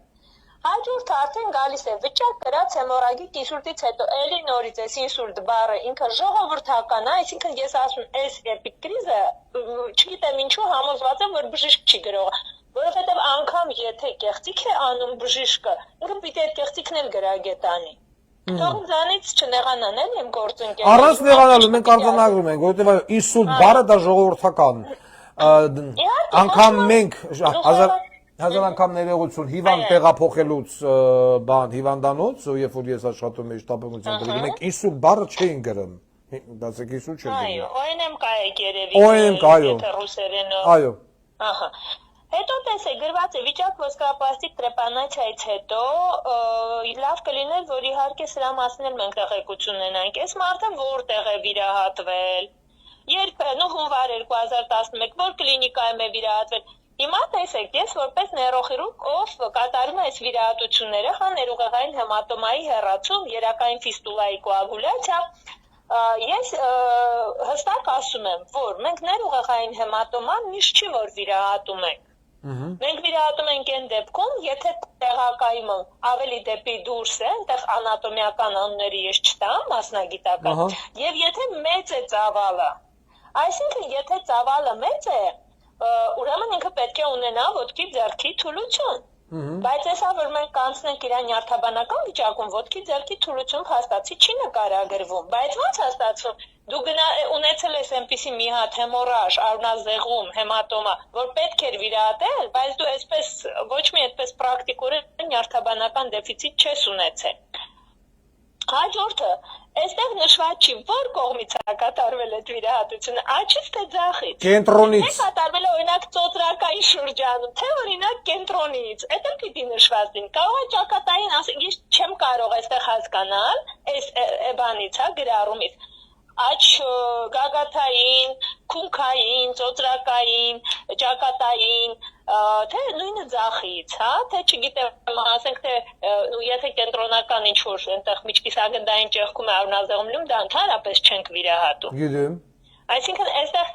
Հաջորդը արդեն գալիս է վիճակ կրած հեմորագիկ ինսուլտից հետո էլի նորից էս ինսուլտ բառը ինքը ժողովրդական է, այսինքն ես ասում այս էպիկրիզը, չգիտեմ ինչու համոզված եմ, որ բժիշկ չի գրող, որովհետև անգամ եթե կեղծիք է անում բժիշկը, ինքը պիտի այդ կեղծիքն էլ գրագետ անի։ Թող ինձանից չնեղանան էլ իմ գործընկերները։ Առանց նեղանալու մենք արձանագրում ենք, որովհետև ինսուլտ բառը դա ժողովրդական։ Անգամ մենք հազար անգամ ներողություն հիվանդ տեղափոխելուց բան հիվանդանոց, երբ որ ես աշխատում եի շտապօգնության բրիգադայում, մենք ինսուլտ բառը չէին գրում։ Դասեք ինսուլտ չէր գրում։ Այո, ONM կա երևի։ ONM կա, այո։ Եթե ռուսերենով։ Այո։ Ահա։ Հետո տեսեք, գրված է վիճակ ոսկրապլաստիկ տրեպանացիայից հետո լավ կլիներ, որ իհարկե սրա մասին էլ մենք տեղեկություն ունենանք։ Այս մարդը որտեղ է վիրահատվել։ Երբ հունվար 2011 որ կլինիկայում է վիրահատվել։ Հիմա տեսեք, ես որպես նեյրոխիրուրգ, ով կատարում է այս վիրահատությունները, հա ներուղեղային հեմատոմայի հեռացում, երակային ֆիստուլայի կոագուլյացիա, ես հստակ ասում եմ, որ մենք ներուղեղային հեմատոման միշտ չի որ վիրահատում ենք։ Մենք վիրահատում ենք այն դեպքում, եթե տեղակայումը ավելի դեպի դուրս է, այնտեղ անատոմիական անունները ես չտամ, մասնագիտական, եւ եթե մեծ է ծավալը, այսինքն եթե ծավալը մեծ է, ուրեմն ինքը պետք է ունենա ոտքի ձեռքի թուլություն։ Բայց հեսա որ մենք կանցնենք իր նյարդաբանական վիճակում ոտքի ձեռքի թուլություն փաստացի չի նկարագրվում, բայց ո՞նց հաստատվում։ Դու ունեցել ես այնպիսի մի հատ հեմորաժ, արունազեղում, հեմատոմա, որ պետք էր վիրահատել, բայց դու այսպես ոչ մի այդպես պրակտիկորեն նյարդաբանական դեֆիցիտ չես ունեցել։ Հաջորդը, այստեղ նշված չի, որ կողմից է կատարվել այդ վիրահատությունը, աջից թե ձախից։ Կենտրոնից։ Թե կատարվել է օրինակ ծոծրակային շրջանում, թե օրինակ կենտրոնից։ Այդ էլ պիտի նշված լինի։ Կարող է ճակատային, ես չեմ կարող այստեղ հասկանալ, այս բանից, հա, գրառումից։ Աչ գագաթային, քունքային, ծոծրակային, ճակատային, թե նույնը ձախից, հա, թե չգիտեմ, ասենք թե եթե կենտրոնական ինչ-որ այնտեղ միջկիսագնդային ճեղքում է արունազեղում լինում, դա ընդհանրապես չենք վիրահատում։ Գիտեմ։ Այսինքն այստեղ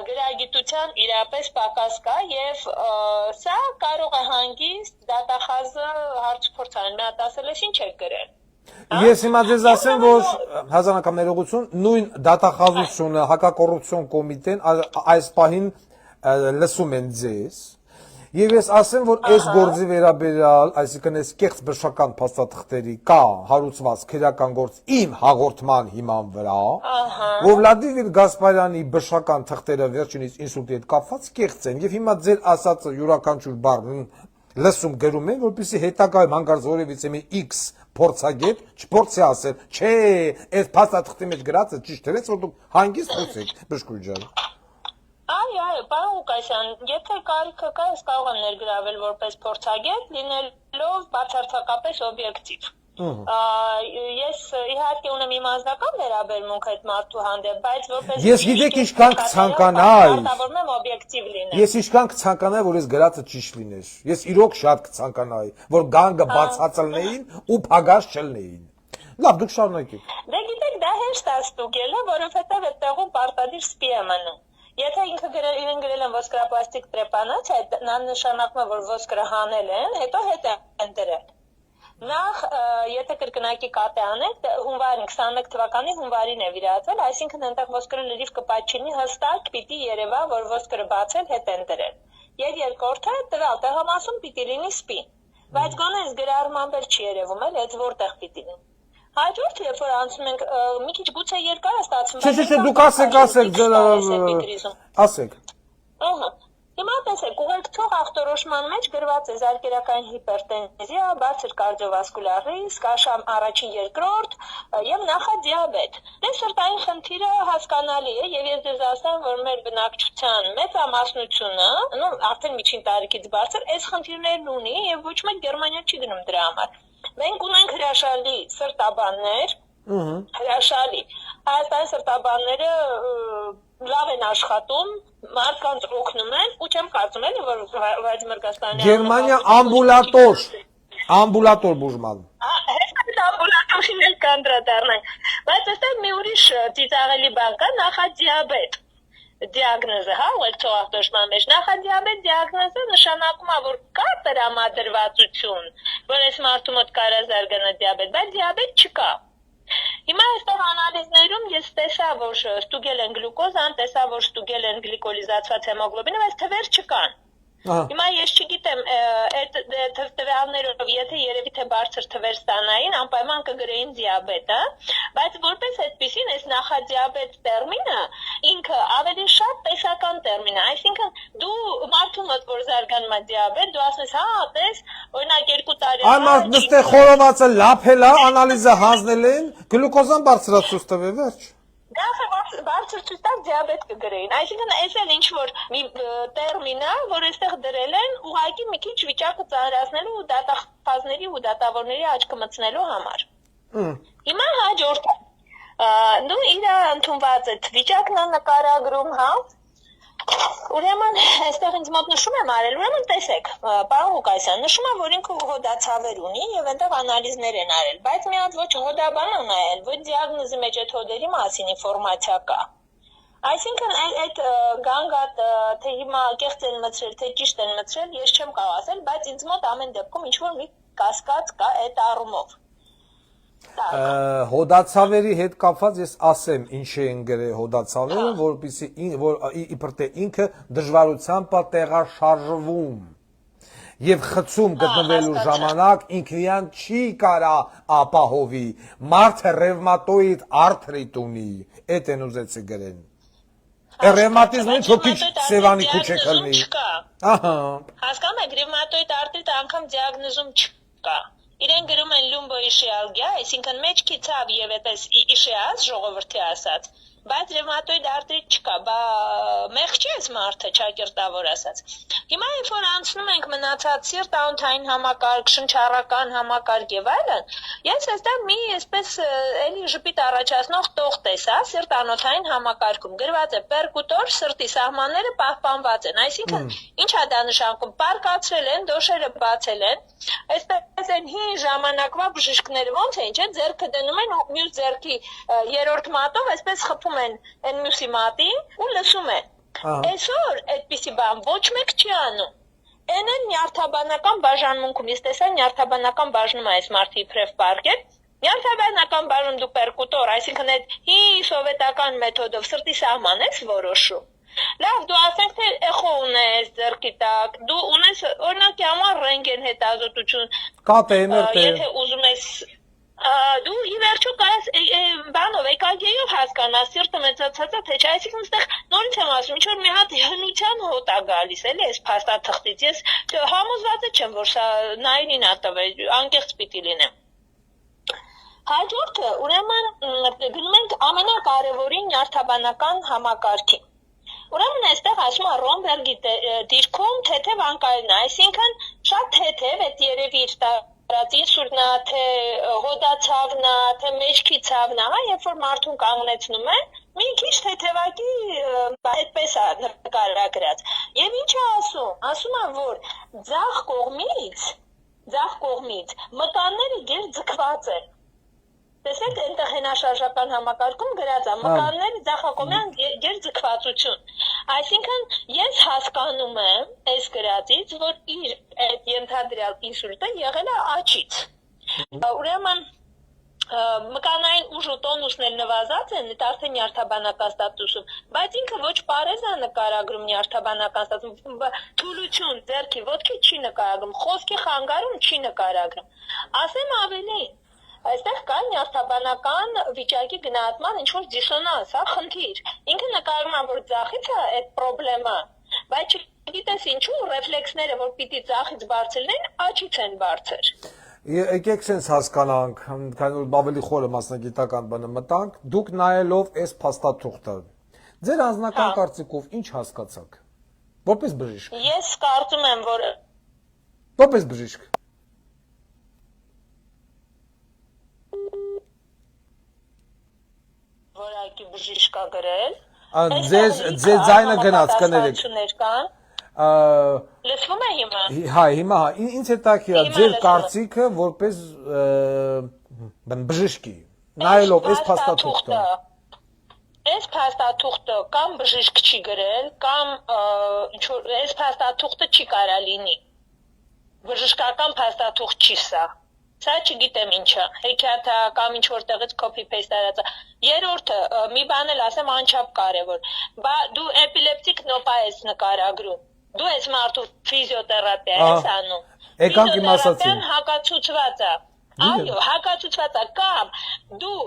գրագիտության իրապես պակաս կա եւ սա կարող է հանգիստ դատախազը հարց փորձան մի հատ ասել ես ինչ եք գրել։ Ես հիմա ձեզ ասեմ, որ հազար անգամ ներողություն, նույն դատախազությունը հակակոռուպցիոն կոմիտեն այս պահին լսում են ձեզ եւ ես ասեմ, որ այս գործի վերաբերյալ, այսինքն այս կեղծ բժշկական փաստաթղթերի կա հարուցված քրեական գործ իմ հաղորդման հիման վրա, որ Վլադիմիր Գասպարյանի բժշկական թղթերը վերջինիս ինսուլտի հետ կապված կեղծ են եւ հիմա ձեր ասածը յուրաքանչյուր բառ լսում գրում են, որպեսզի հետագայում հանկարծ որևիցե մի X փորձագետ չփորձի ասել, չէ, այս փաստաթղթի մեջ գրածը ճիշտ էր, որ դուք հանգիստ խոսեք, բժշկուհի ջան։ Այո, պարոն Ղուկասյան, եթե կարիքը կա, ես կարող եմ ներգրավել որպես փորձագետ, լինելով բացարձակապես օբյեկտիվ։ Ես իհարկե ունեմ իմ անձնական վերաբերմունք այդ մարդու հանդեպ, բայց որպես ես գիտեք ինչքան կցանկանայի, պարտավորում եմ օբյեկտիվ լինել։ Ես ինչքան կցանկանայի, որ այս գրածը ճիշտ լիներ։ Ես իրոք շատ կցանկանայի, որ գանգը բացածելնեին ու փագած չլնեին։ Լավ, դուք շարունակեք։ Դե գիտեք, դա հեշտ է ստուգելը, որովհետև այդտեղում պարտադիր սպի է մնում։ Եթե ինքը իրեն գրել են ոսկրապլաստիկ տրեպանացիա, նա նշանակում է, որ ոսկրը հանել են, հետո հետ են դրել։ Նախ, եթե կրկնակի կատե անեք, հունվարին 21 թվականի հունվարին է վիրահատվել, այսինքն այնտեղ ոսկրը լրիվ կպատչինի հստակ պիտի երևա, որ ոսկրը բացել հետ են դրել։ Եվ երկրորդը տվյալ տեղամասում պիտի լինի սպի։ Բայց գոնե այս գրառման բեր չի երևում, էլ այդ որտեղ պիտի լինի։ Հաջորդ երբ որ անցնում ենք, մի քիչ գուցե երկար է ստացվում, Չէ, դուք ասեք։ Ահա։ Հիմա տեսեք, ուղեկցող ախտորոշման մեջ գրված է զարկերակային հիպերտենզիա, բարձր կարդիովասկուլար ռիսկ, աշամ առաջին երկրորդ եւ նախադիաբետ։ Դե սրտային խնդիրը հասկանալի է եւ ես ձեզ ասեմ, որ մեր բնակչության մեծամասնությունը, արդեն միջին տարիքից բարձր, այս խնդիրներն ունի եւ ոչ մեկ Գերմանիա չի գնում դրա համար։ Մենք ունենք հրաշալի սրտաբաններ, հրաշալի։ Հայաստանի սրտաբանները լավ են աշխատում, մարդկանց օգնում են, ու չեմ կարծում էլի, որ Վլադիմիր Գասպարյանը Գերմանիա ամբուլատոր բուժման։ Այդ ամբուլատորին էլ կանդրադառնանք։ Բայց այստեղ մի ուրիշ ծիծաղելի բան կա, նախադիաբետ դիագնոզը, հա, ուղեկցող ախտորոշման մեջ նախադիաբետ դիագնոզը նշանակում է, որ կա տրամադրվածություն, որ այս մարդու մոտ կարա զարգանա դիաբետ, բայց դիաբետ չկա։ Հիմա այստեղ անալիզներում ես տեսա, որ ստուգել են գլյուկոզան, տեսա, որ ստուգել են գլիկոլիզացված հեմոգլոբինը, բայց թվեր չկան։ Հիմա ես չգիտեմ, այդ տվյալներով, եթե երևի թե բարձր թվեր ստանային, անպայման կգրեին դիաբետը, բայց որպես այդպեսին այս նախադիաբետ տերմինը ինքը ավելի շատ տեսական տերմին է, այսինքն դու մարդու մոտ որ զարգանում է դիաբետ, դու ասես, հա, տես, օրինակ 2 տարի Այն մարդ նստե խորովածը լափել է, անալիզը հանձնել են, գլուկոզան բարձրացուց տվե վերջ։ Դա բարձր ցույց տակ դիաբետ կգրեին, այսինքն այս էլ ինչ որ մի տերմին է, որ այստեղ դրել են ուղղակի մի քիչ վիճակը ծանրացնելու ու դատախազների ու դատավորների աչքը մտցնելու համար։ Հիմա հաջորդը դու իր ընդունված այդ վիճակն է նկարագրում, հա։ Ուրեմն այստեղ ինձ մոտ նշում եմ արել, ուրեմն տեսեք, պարոն Ղուկասյան, նշում եմ, որ ինքը հոդացավեր ունի եւ այնտեղ անալիզներ են արել, բայց մի հատ ոչ հոդաբան են արել, ոչ դիագնոզի մեջ այդ հոդերի մասին ինֆորմացիա կա։ Այսինքն այդ գանգատ թե հիմա կեղծ են մցրել, թե ճիշտ են մցրել, ես չեմ կարող ասել, բայց ինձ մոտ ամեն դեպքում ինչ որ մի կասկած կա այդ առումով։ Հոդացավերի հետ կապված ես ասեմ ինչ են գրել հոդացավերը, որպեսզի իբր թե ինքը դժվարությամբ է տեղաշարժվում եւ խցում գտնվելու ժամանակ ինքը իրան չի կարա ապահովի, մարդը ռևմատոիդ արթրիտ ունի, այդ են ուզեցի գրեն։ Ռևմատիզմը փոքր սևանի քուչ է քլնի։ Ահա։ Հասկանում եք, ռևմատոիդ արթրիտը անգամ դիագնոզում չկա։ Իրեն գրում են լումբոիշիալգիա, այսինքն մեջքի ցավ եւ այդպես իշիաս ժողովրդի ասած, բայց ռևմատոիդ արթրիտ չկա, բա մեղ չի այս մարդը ճակերտավոր ասած։ Հիմա երբ որ անցնում ենք մնացած սիրտ-անոթային համակարգ, շնչառական համակարգ եւ այլն, ես այստեղ մի այսպես էլի ժպիտ առաջացնող տող տեսա սիրտ-անոթային համակարգում գրված է պերկուտոր սրտի սահմանները պահպանված են, այսինքն ինչ է դա նշանակում, պարկացրել են, դոշերը բացել են, այսպես են հին ժամանակվա բժիշկները ոնց են, չէ, ձեռքը դնում են ու մյուս ձեռքի երրորդ մատով այսպես խփում են այն մյուսի մատին ու լսում են։ Այսօր այդպիսի բան ոչ մեկ չի անում։ Այն էլ նյարդաբանական բաժանմունքում, ես տեսա նյարդաբանական բաժնում այս մարդի իբրև պարկեր, նյարդաբանական բաժնում դու պերկուտոր, այսինքն այդ հին սովետական մեթոդով սրտի սահման ես որոշում։ Լավ, դու ասենք թե էխո ունես ձեռքի տակ, դու ունես օրինակ համար ռենտգեն հետազոտություն, եթե ուզում ես դու ի վերջո կարաս բանով էկագեյով հասկանաս սիրտը մեծացած է թե չէ, այսինքն այստեղ նորից եմ ասում, ինչ որ մի հատ հնության հոտ է գալիս, էլի այս փաստաթղթից, ես համոզված չեմ, որ սա նայինին ա տվել, անկեղծ պիտի լինեմ։ Հաջորդը, ուրեմն գնում ենք ամենակարևորին նյարդաբանական համակարգին։ Ուրեմն այստեղ ասում է Ռոմբերգի դիրքում թեթև անկայունն է, այսինքն շատ թեթև այդ երևի իր ինսուլտն է, թե հոդացավն է, թե մեջքի ցավն է, հա, երբ որ մարդուն կանգնեցնում են, մի քիչ թեթևակի այդպես է նկարագրած։ Եվ ինչ է ասում։ Ասում է, որ ձախ կողմից մկանները գեր ձգված են։ Տեսեք, այնտեղ հենաշարժական համակարգում գրած է մկանների ձախակողմյան գերձգվածություն։ Այսինքն ես հասկանում եմ այս գրածից, որ իր այդ ենթադրյալ ինսուլտը եղել է աչից։ Ուրեմն մկանային ուժ ու տոնուսն էլ նվազած են, դա արդեն նյարդաբանական ստատուսում, բայց ինքը ոչ պարեզ է նկարագրում նյարդաբանական ստատուսում, թուլություն ձեռքի ոտքի չի նկարագրում, խոսքի խանգարում չի նկարագրում։ Ասեմ ավելին, այստեղ կա նյարդաբանական վիճակի գնահատման ինչ-որ դիսոնանս, հա, խնդիր։ Ինքը նկարում է, որ ձախից է այդ պրոբլեմը, բայց չգիտես ինչու ռեֆլեքսները, որ պիտի ձախից բարձր լինեն, աչից են բարձր։ Եկեք sense հասկանանք, քանի որ ավելի խորը մասնագիտական բանը մտանք, դուք նայելով այս փաստաթուղթը, ձեր անձնական կարծիքով ինչ հասկացաք։ Որպես բժիշկ։ Ես կարծում եմ, որ որպես բժիշկ որակի բժիշկ է գրել։ Ձեզ ձայնը գնաց կներեք։ Լսվում է հիմա։ Հա, հիմա ինձ հետաքրքիր է ձեր կարծիքը որպես բժշկի, նայելով այս փաստաթուղթը։ Այս փաստաթուղթը կամ բժիշկ չի գրել, կամ այս փաստաթուղթը չի կարա լինի։ Բժշկական փաստաթուղթ չի սա։ Սա չգիտեմ ինչա, հեքիաթ է կամ ինչ-որ տեղից copy-paste արած է։ Երրորդը, մի բան էլ ասեմ անչափ կարևոր, բա դու էպիլեպտիկ նոպա ես նկարագրում, դու ես մարդու ֆիզիոթերապիա ես անում։ Եկանք իմ ասացին։ Ֆիզիոթերապիան հակացուցված է։ Այո, հակացուցված է կամ դու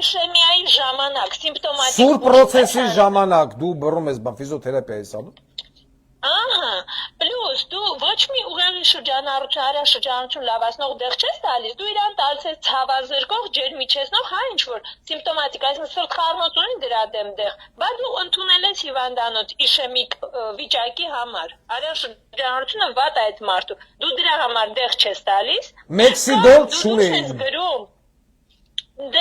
իշեմիայի ժամանակ սիմպտոմատիկ Սուր պրոցեսի ժամանակ դու բռնում ես բան ֆիզիոթերապիա ես անում։ Ահա, պլյուս դու ոչ մի ուղեղի շրջանառություն, շրջանառություն լավացնող դեղ չես տալիս, դու իրան տալիս ես ցավազրկող, ջերմիչեցնող, հա ինչ որ սիմպտոմատիկ, այսինքն սրտխառնոց ունի դրա դեմ դեղ, բայց դու ընդունել ես հիվանդանոց իշեմիկ վիճակի համար։ Արյան շրջանառությունը վատ է այդ մարդու։ Դու դրա համար դեղ չես տալիս։ Մեքսիդոլ չունի։ Դե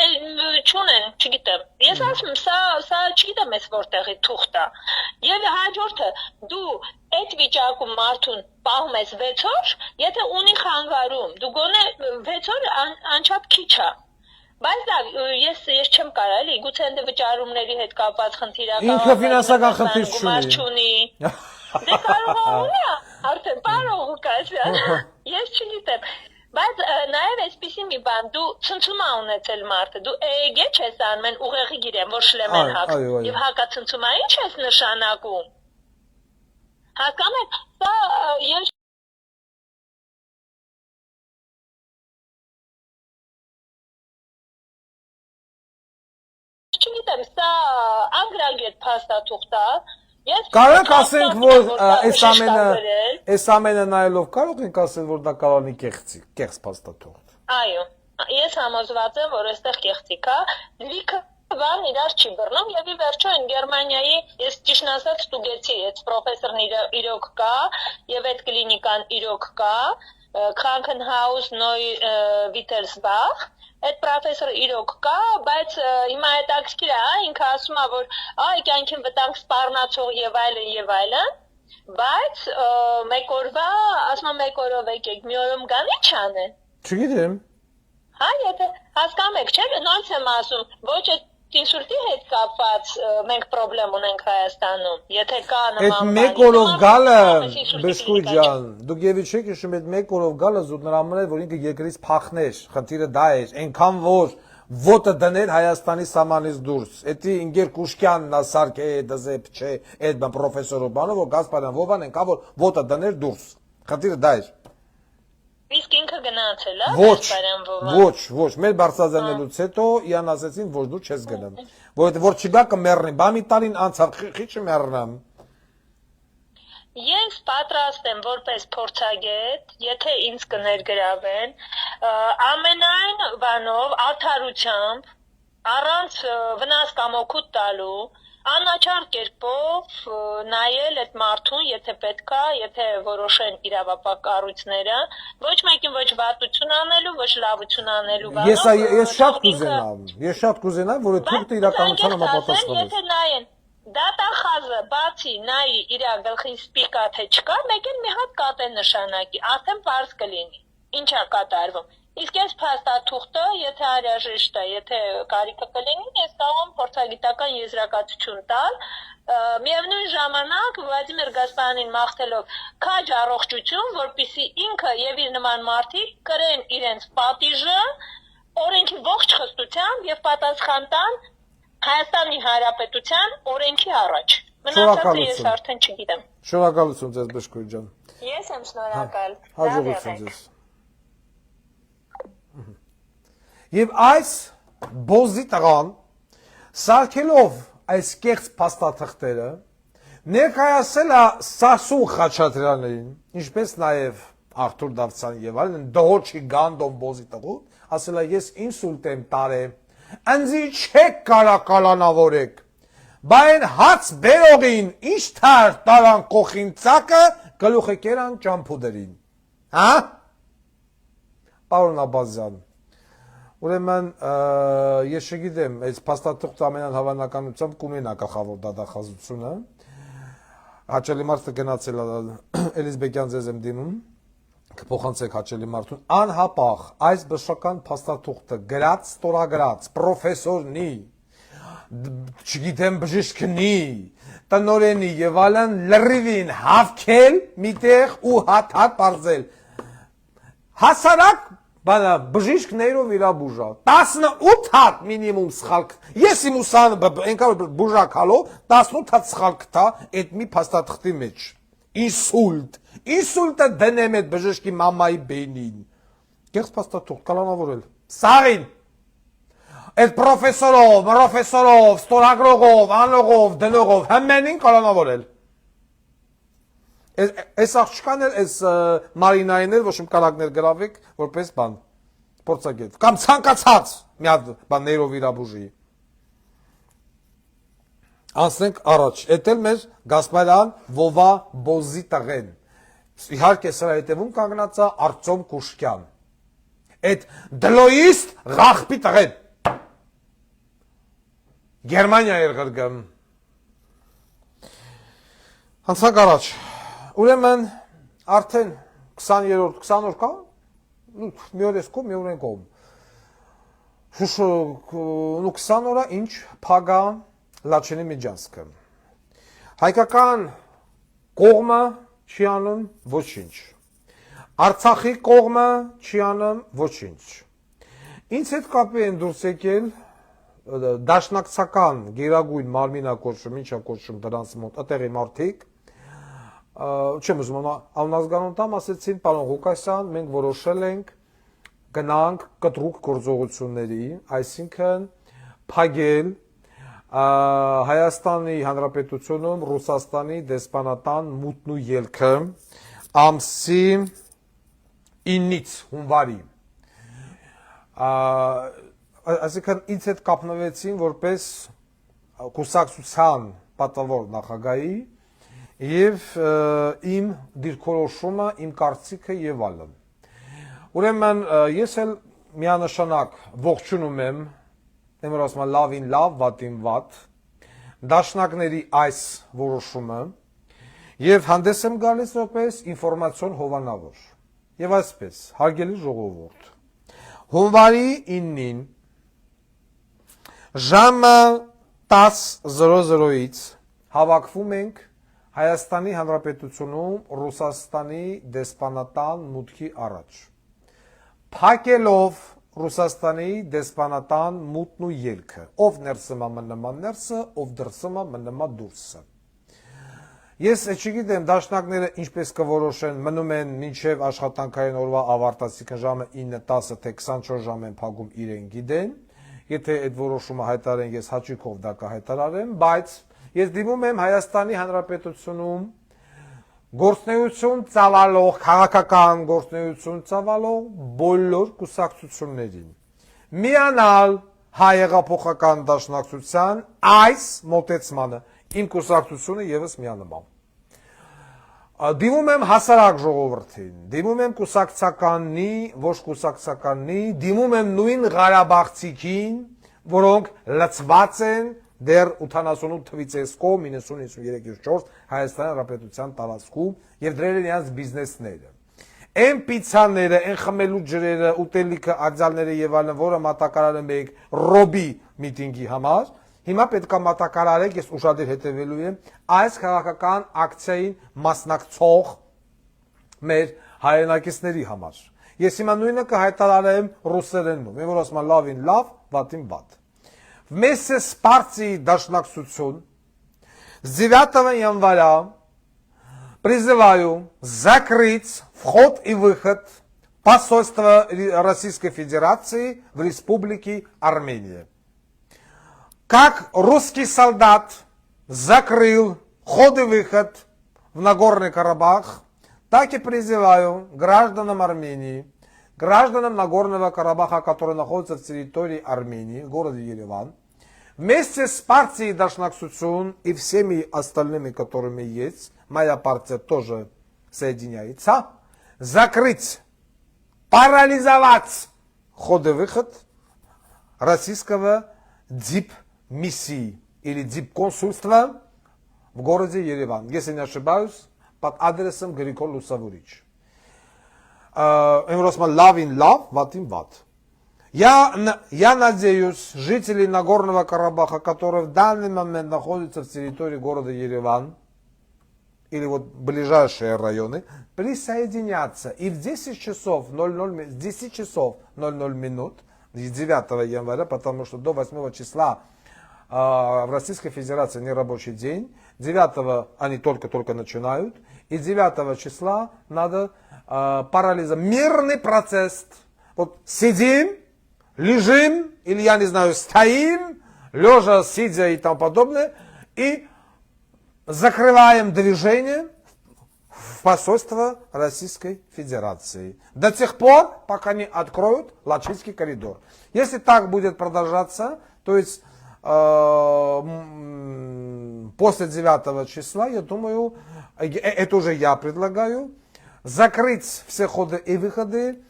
չունեն, չգիտեմ։ Ես ասում եմ, սա չգիտեմ ես որտեղի թուղթ է։ Եվ հաջորդը դու այդ վիճակում մարդուն պահում ես 6 օր, եթե ունի խանգարում, դու գոնե 6 օր անչափ քիչ է։ Բայց լավ, ես չեմ կարող, էլի, գուցե ընդ վճարումների հետ կապված խնդիրական Ինքը ֆինանսական խնդիր չունի։ Դե կարող է ունի, արդեն կարող կաս։ Ես չգիտեմ։ Բայց նաև այսպեսի մի բան, դու ցնցում ունեցել մարդը, դու էգե չես անում, են ուղեղի գիրեմ, որ շլեմ են հակ, եւ հակացնցումա ինչ ես նշանակում։ Հասկանում եք, սա ես չգիտեմ, սա անգրագետ փաստաթուղթ է։ Կարող ենք ասենք, որ այս ամենը նայելով կարող ենք ասել, որ դա կարող է կեղծ փաստաթուղթ։ Այո, ես համոզված եմ, որ այստեղ կեղծիք է, լիքը բան իրար չի բռնում եւ ի վերջո այն Գերմանիայի, ես ճիշտ ասած ստուգեցի, այդ պրոֆեսորն իրոք կա եւ այդ կլինիկան իրոք կա, Krankenhaus Neu-Wittelsbach, այդ պրոֆեսորը իրոք կա, բայց հիմա հետաքրքիր է, ինքը ասում է, որ կյանքին վտանգ սպառնացող եւ այլն, բայց մեկ օրվա, ասում եմ մեկ օրով եկեք, մի օրում գան ինչ անեն։ Չգիտեմ։ Հա, եթե հասկանում եք, չէ՞, նույնց եմ ասում, ոչ այդ ինսուլտի հետ կապված մենք խնդրեմ ունենք Հայաստանում, եթե կա նման բան։ Այդ մեկ օրով գալը, Բշկույ ջան, դուք եւի չեք հիշում, այդ մեկ օրով գալը զուտ նրա համար էր, որ ինքը երկրից փախներ, խնդիրը դա էր, այնքան որ ոտը դներ Հայաստանի սահմանից դուրս։ Էդի Ինգեր Կուշկյանն ասարք է դզեպ չէ, այդ բան պրոֆեսորը բանը, որ Գասպարյան Վովան ենքա որ ոտը դներ դուրս։ Խնդիրը դա էր։ Իսկ ինքը գնացել է Գասպարյան Վովան։ Ոչ, մեր բարձրաձայնելուց հետո իրան ասեցին, որ դու չես գնամ։ Որովհետև որ չգա կմեռնի, բա մի տարին անցավ, խիչը մեռնամ։ Ես պատրաստ եմ որպես փորձագետ, եթե ինձ կներգրավեն, ամենայն բանով արդարությամբ, առանց վնաս կամ օգուտ տալու, անաչառ կերպով նայել այդ մարդուն, եթե պետք է, եթե որոշեն իրավապահ կառույցները, ոչ մեկին ոչ վատություն անելու, ոչ լավություն անելու բանով։ Ես շատ կուզենամ, որ այդ թուղթը իրականության համապատասխանի։ Եթե նայեն դատախազը բացի նայի իր գլխին սպիկա թե չկա, մեկ էլ մի հատ կատ է նշանակի, արդեն պարզ կլինի, ինչ է կատարվում։ Իսկ այս փաստաթուղթը, եթե անհրաժեշտ է, եթե կարիքը կլինի, ես կարող եմ փորձագիտական եզրակացություն տալ, միևնույն ժամանակ Վլադիմիր Գասպարյանին մաղթելով քաջ առողջություն, որպեսզի ինքը եւ իր նման մարդիկ կրեն իրենց պատիժը օրենքի ողջ խստությամբ եւ պատասխան տան Հայաստանի Հանրապետության օրենքի առաջ։ Մնացածը ես արդեն չգիտեմ։ Շնորհակալություն ձեզ Բշկույ ջան։ Ես եմ շնորհակալ։ Հաջողություն ձեզ։ Եվ այս բոզի տղան սարքելով այս կեղծ փաստաթղթերը ներկայացել է Սասուն Խաչատրյանին, ինչպես նաև Արթուր Դավթյան եւ այլն դողոչի գանդոն բոզի տղու, ասել է ես ինսուլտ եմ տարել, ընձի չեք կարա կալանավորեք, բայն հաց բերողին ինչ թար տարան կողին ծակը գլուխը կերան ճամփուդերին, հա? Պարոն Աբազյան, ուրեմն ես չգիտեմ, այս փաստաթուղթը ամենան հավանականությամբ կունենա գլխավոր դատախազությունը, հաճելի մարդը գնացել Էլիզբեկյան ձեզ եմ դիմում, կփոխանցեք հաճելի մարդուն, անհապաղ այս բժշկական փաստաթուղթը գրած, ստորագրած, պրոֆեսորնի, չգիտեմ բժիշկնի, տնօրենի եւ այլն լրիվին հավքել միտեղ ու հատ բարձել։ Հասարակ բանա բժիշկներով իրա բուժա 18 հատ մինիմում սխալք ես իմ ուսան այնքան բուժակալով 18 հատ սխալք տա այդ մի փաստաթղթի մեջ Ինսուլտը դնեմ այդ բժշկի մամայի բենին։ Կեղծ փաստաթուղթ կալանավորել։ Սաղին։ Այդ պրոֆեսորով, ստորագրողով, անողով, դնողով հմենին կալանավորել։ Այս աղջկան էլ, այս Մարինային էլ ոչ իմ կարակներ գրավեք, որպես բան, փորձագետ, կամ ցանկացած մի հատ բան նեյրովիրաբուժի։ Անցնենք առաջ, էդ էլ մեր Գասպարյան Վովա Բոզի տղեն, իհարկե սրա հետևում կանգնած է Արտյոմ Կուշկյան, այդ դլոիստ ղախպի տղեն, Գերմանիա էր գրգում։ Անցանք առաջ, ուրեմն արդեն 20 օր կա, մի օր ես կողմ, մի օր են կողմ, 20 օրա ինչ փագա Լաչինի Միջանցքը։ Հայկական կողմը չի անում ոչինչ, Արցախի կողմը չի անում ոչինչ, ինձ հետ կապի են դուրս եկել դաշնակցական գերագույն մարմինակոչում, ինչա կոչում դրանց մոտ, ըտեղի մարդիկ, չեմ ուզում անազգանուն տամ, ասեցին, պարոն Ղուկասյան, մենք որոշել ենք գնանք կտրուկ գործողությունների, այսինքն փակել Հայաստանի Հանրապետությունում Ռուսաստանի դեսպանատան մուտն ու ելքը ամսի 9-ից հունվարի, այսինքն ինձ հետ կապնվեցին որպես կուսակցության պատվավոր նախագահի և իմ դիրքորոշումը, իմ կարծիքը և այլն։ Ուրեմն ես էլ միանշանակ ողջունում եմ, որ ասում եմ լավին լավ, վատին վատ, դաշնակների այս որոշումը և հանդես եմ գալիս որպես ինֆորմացիոն հովանավոր։ Եվ այսպես, հարգելի ժողովուրդ, հունվարի 9-ին ժամը 10:00-ից հավաքվում ենք Հայաստանի Հանրապետությունում Ռուսաստանի դեսպանատան մուտքի առաջ, փակելով Ռուսաստանի դեսպանատան մուտն ու ելքը, ով ներսում է մնմա ներսը, ով դրսում է մնմա դուրսը։ Ես չգիտեմ դաշնակները ինչպես կորոշեն, մնում են մինչև աշխատանքային օրվա ավարտացիքը ժամը 9-10, թե 24 ժամ են փակում իրեն գիտեն, եթե այդ որոշումը հայտարարեն, ես հաճույքով դա կհայտարարեմ, բայց ես դիմում եմ Հայաստանի Հանրապետությունում գործնեություն ծավալող, քաղաքական գործնեություն ծավալող բոլոր կուսակցություններին, միանալ հայ հեղափոխական դաշնակցության այս մոտեցմանը, իմ կուսակցությունը ևս միանում է։ Դիմում եմ հասարակ ժողովրդին, դիմում եմ կուսակցականի, ոչ կուսակցականի, դիմում եմ նույն Ղարաբաղցիքին, որոնք լծված են դեռ 88 թվից էսկո 90-93-4 Հայաստանի Հանրապետության տարածքում և դրել են իրենց բիզնեսները։ Են պիցաները, են խմելու ջրերը, ուտելիքը, արձալները և այլն, որը մատակարարում եք Ռոբի միտինգի համար, հիմա պետք է մատակարարեք, ես ուշադիր հետևելու եմ այս քաղաքական ակցիային մասնակցող մեր հայրենակիցների համար։ Ես հիմա նույնը կհայտարարեմ ռուսերենում, որ ասում եմ լավին լավ, վատին վատ։ Вместе с партией Дашнаксуцун с 9 января призываю закрыть вход и выход посольства Российской Федерации в Республике Армения. Как русский солдат закрыл вход и выход в Нагорный Карабах, так и призываю гражданам Армении, гражданам Нагорного Карабаха, которые находятся в территории Армении, в городе Ереван, вместе с партией Дашнаксуцун и всеми остальными, которыми есть, моя партия тоже соединяется, закрыть, парализовать вход и выход российского дипмиссии или дипконсульства в городе Ереван. Если не ошибаюсь, под адресом Григорий Лусавурич. Лавин лав, ватин ват. Я надеюсь, жители Нагорного Карабаха, которые в данный момент находятся в территории города Ереван, или вот ближайшие районы, присоединятся. И в 10 часов 00 минут, 9 января, потому что до 8 числа в Российской Федерации не рабочий день, 9 они только-только начинают, и 9 числа надо парализовать. Мирный процесс. Вот сидим, лежим, или я не знаю, стоим, лежа, сидя и тому подобное, и закрываем движение в посольство Российской Федерации. До тех пор, пока не откроют Лачинский коридор. Если так будет продолжаться, то есть после 9 числа, я думаю, это уже я предлагаю, закрыть все ходы и выходы,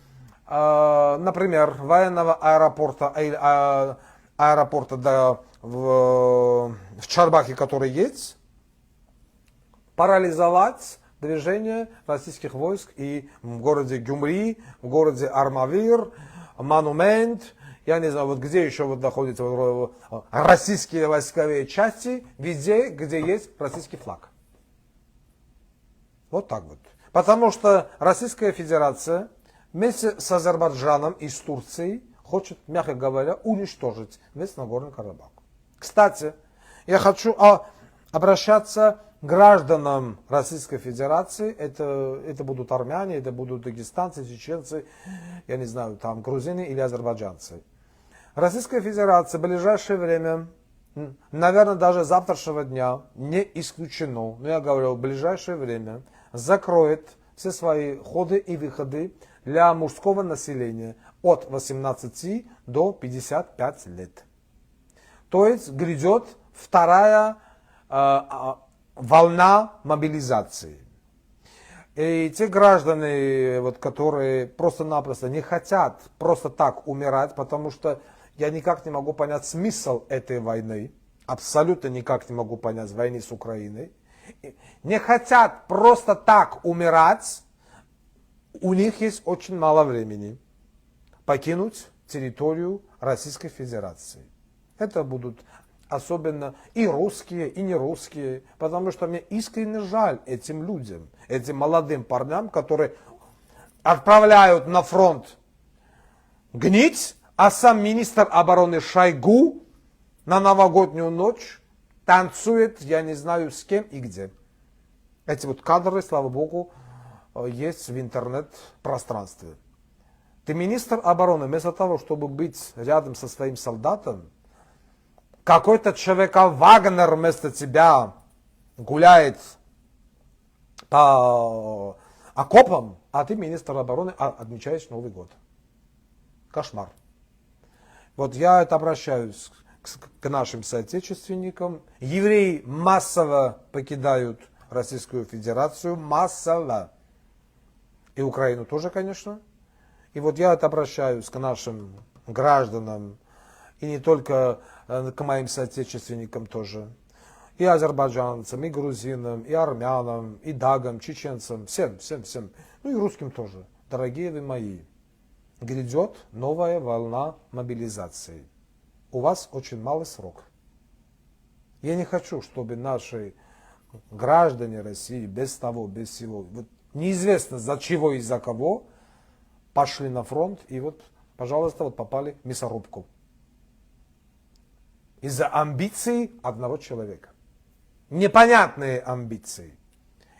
например, военного аэропорта, в Чарбахе, который есть, парализовать движение российских войск и в городе Гюмри, в городе Армавир, Монумент, я не знаю, вот где еще вот находятся российские войсковые части, везде, где есть российский флаг. Вот так вот. Потому что Российская Федерация вместе с Азербайджаном и с Турцией хочет, мягко говоря, уничтожить весь Нагорный Карабах. Кстати, я хочу обращаться к гражданам Российской Федерации. Это будут армяне, это будут дагестанцы, чеченцы, я не знаю, там грузины или азербайджанцы. Российская Федерация в ближайшее время, наверное, даже завтрашнего дня, не исключено, но я говорю, в ближайшее время закроет все свои ходы и выходы для мужского населения от 18 до 55 лет. То есть грядет вторая волна мобилизации. И те граждане, вот, которые просто-напросто не хотят просто так умирать, потому что я никак не могу понять смысл этой войны, абсолютно никак не могу понять войны с Украиной, не хотят просто так умирать, у них есть очень мало времени покинуть территорию Российской Федерации. Это будут особенно и русские, и не русские, потому что мне искренне жаль этим людям, этим молодым парням, которые отправляют на фронт гнить, а сам министр обороны Шойгу на новогоднюю ночь танцует, я не знаю с кем и где. Эти вот кадры, слава богу, есть в интернет-пространстве. Ты министр обороны, вместо того, чтобы быть рядом со своим солдатом, какой-то человек Вагнер вместо тебя гуляет по окопам, а ты министр обороны отмечаешь Новый год. Кошмар. Вот я это обращаюсь к нашим соотечественникам. Евреи массово покидают Российскую Федерацию, массово. И Украину тоже, конечно. И вот я это обращаюсь к нашим гражданам, и не только к моим соотечественникам тоже. И азербайджанцам, и грузинам, и армянам, и дагам, чеченцам, всем. Ну и русским тоже. Дорогие вы мои, грядет новая волна мобилизации. У вас очень малый срок. Я не хочу, чтобы наши граждане России без того, без всего, вот неизвестно за чего и за кого, пошли на фронт и вот, пожалуйста, вот попали в мясорубку. Из-за амбиций одного человека. Непонятные амбиции.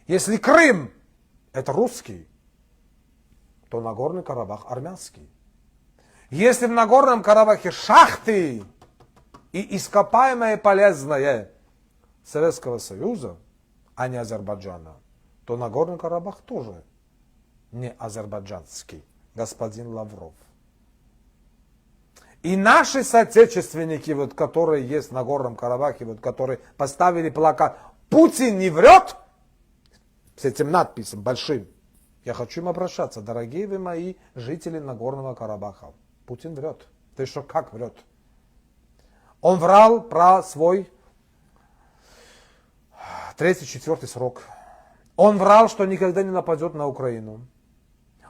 Если Крым это русский, то Нагорный Карабах армянский. Если в Нагорном Карабахе шахты и ископаемое полезное Советского Союза, а не Азербайджана, то Нагорный Карабах тоже не азербайджанский, господин Лавров. И наши соотечественники, вот, которые есть в Нагорном Карабахе, вот, которые поставили плакат «Путин не врет» с этим надписью большим, я хочу им обращаться, дорогие вы мои жители Нагорного Карабаха. Путин врет. Ты что, как врет? Он врал про свой 3-4 срок. Он врал, что никогда не нападет на Украину.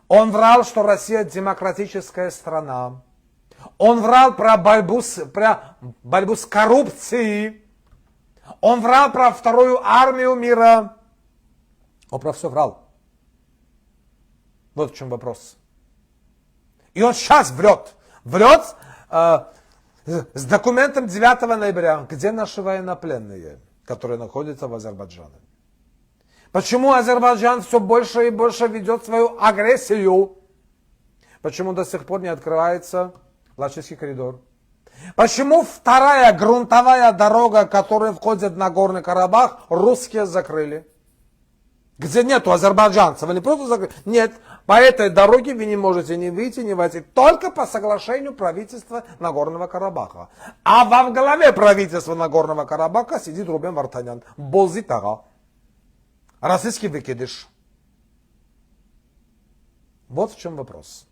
Он врал, что Россия демократическая страна. Он врал про борьбу с коррупцией. Он врал про вторую армию мира. Он про все врал. Вот в чем вопрос. И он сейчас врет. Врет с документом 9 ноября. Где наши военнопленные? которые находятся в Азербайджане. Почему Азербайджан все больше и больше ведет свою агрессию? Почему до сих пор не открывается Лачинский коридор? Почему вторая грунтовая дорога, которая входит на Горный Карабах, русские закрыли? Где нету азербайджанцев, они просто закрыли. Нет, по этой дороге вы не можете ни выйти, ни войти, только по соглашению правительства Нагорного Карабаха. А во главе правительства Нагорного Карабаха сидит Рубен Вартанян, Болзи Тага, российский выкидыш. Вот в чем вопрос.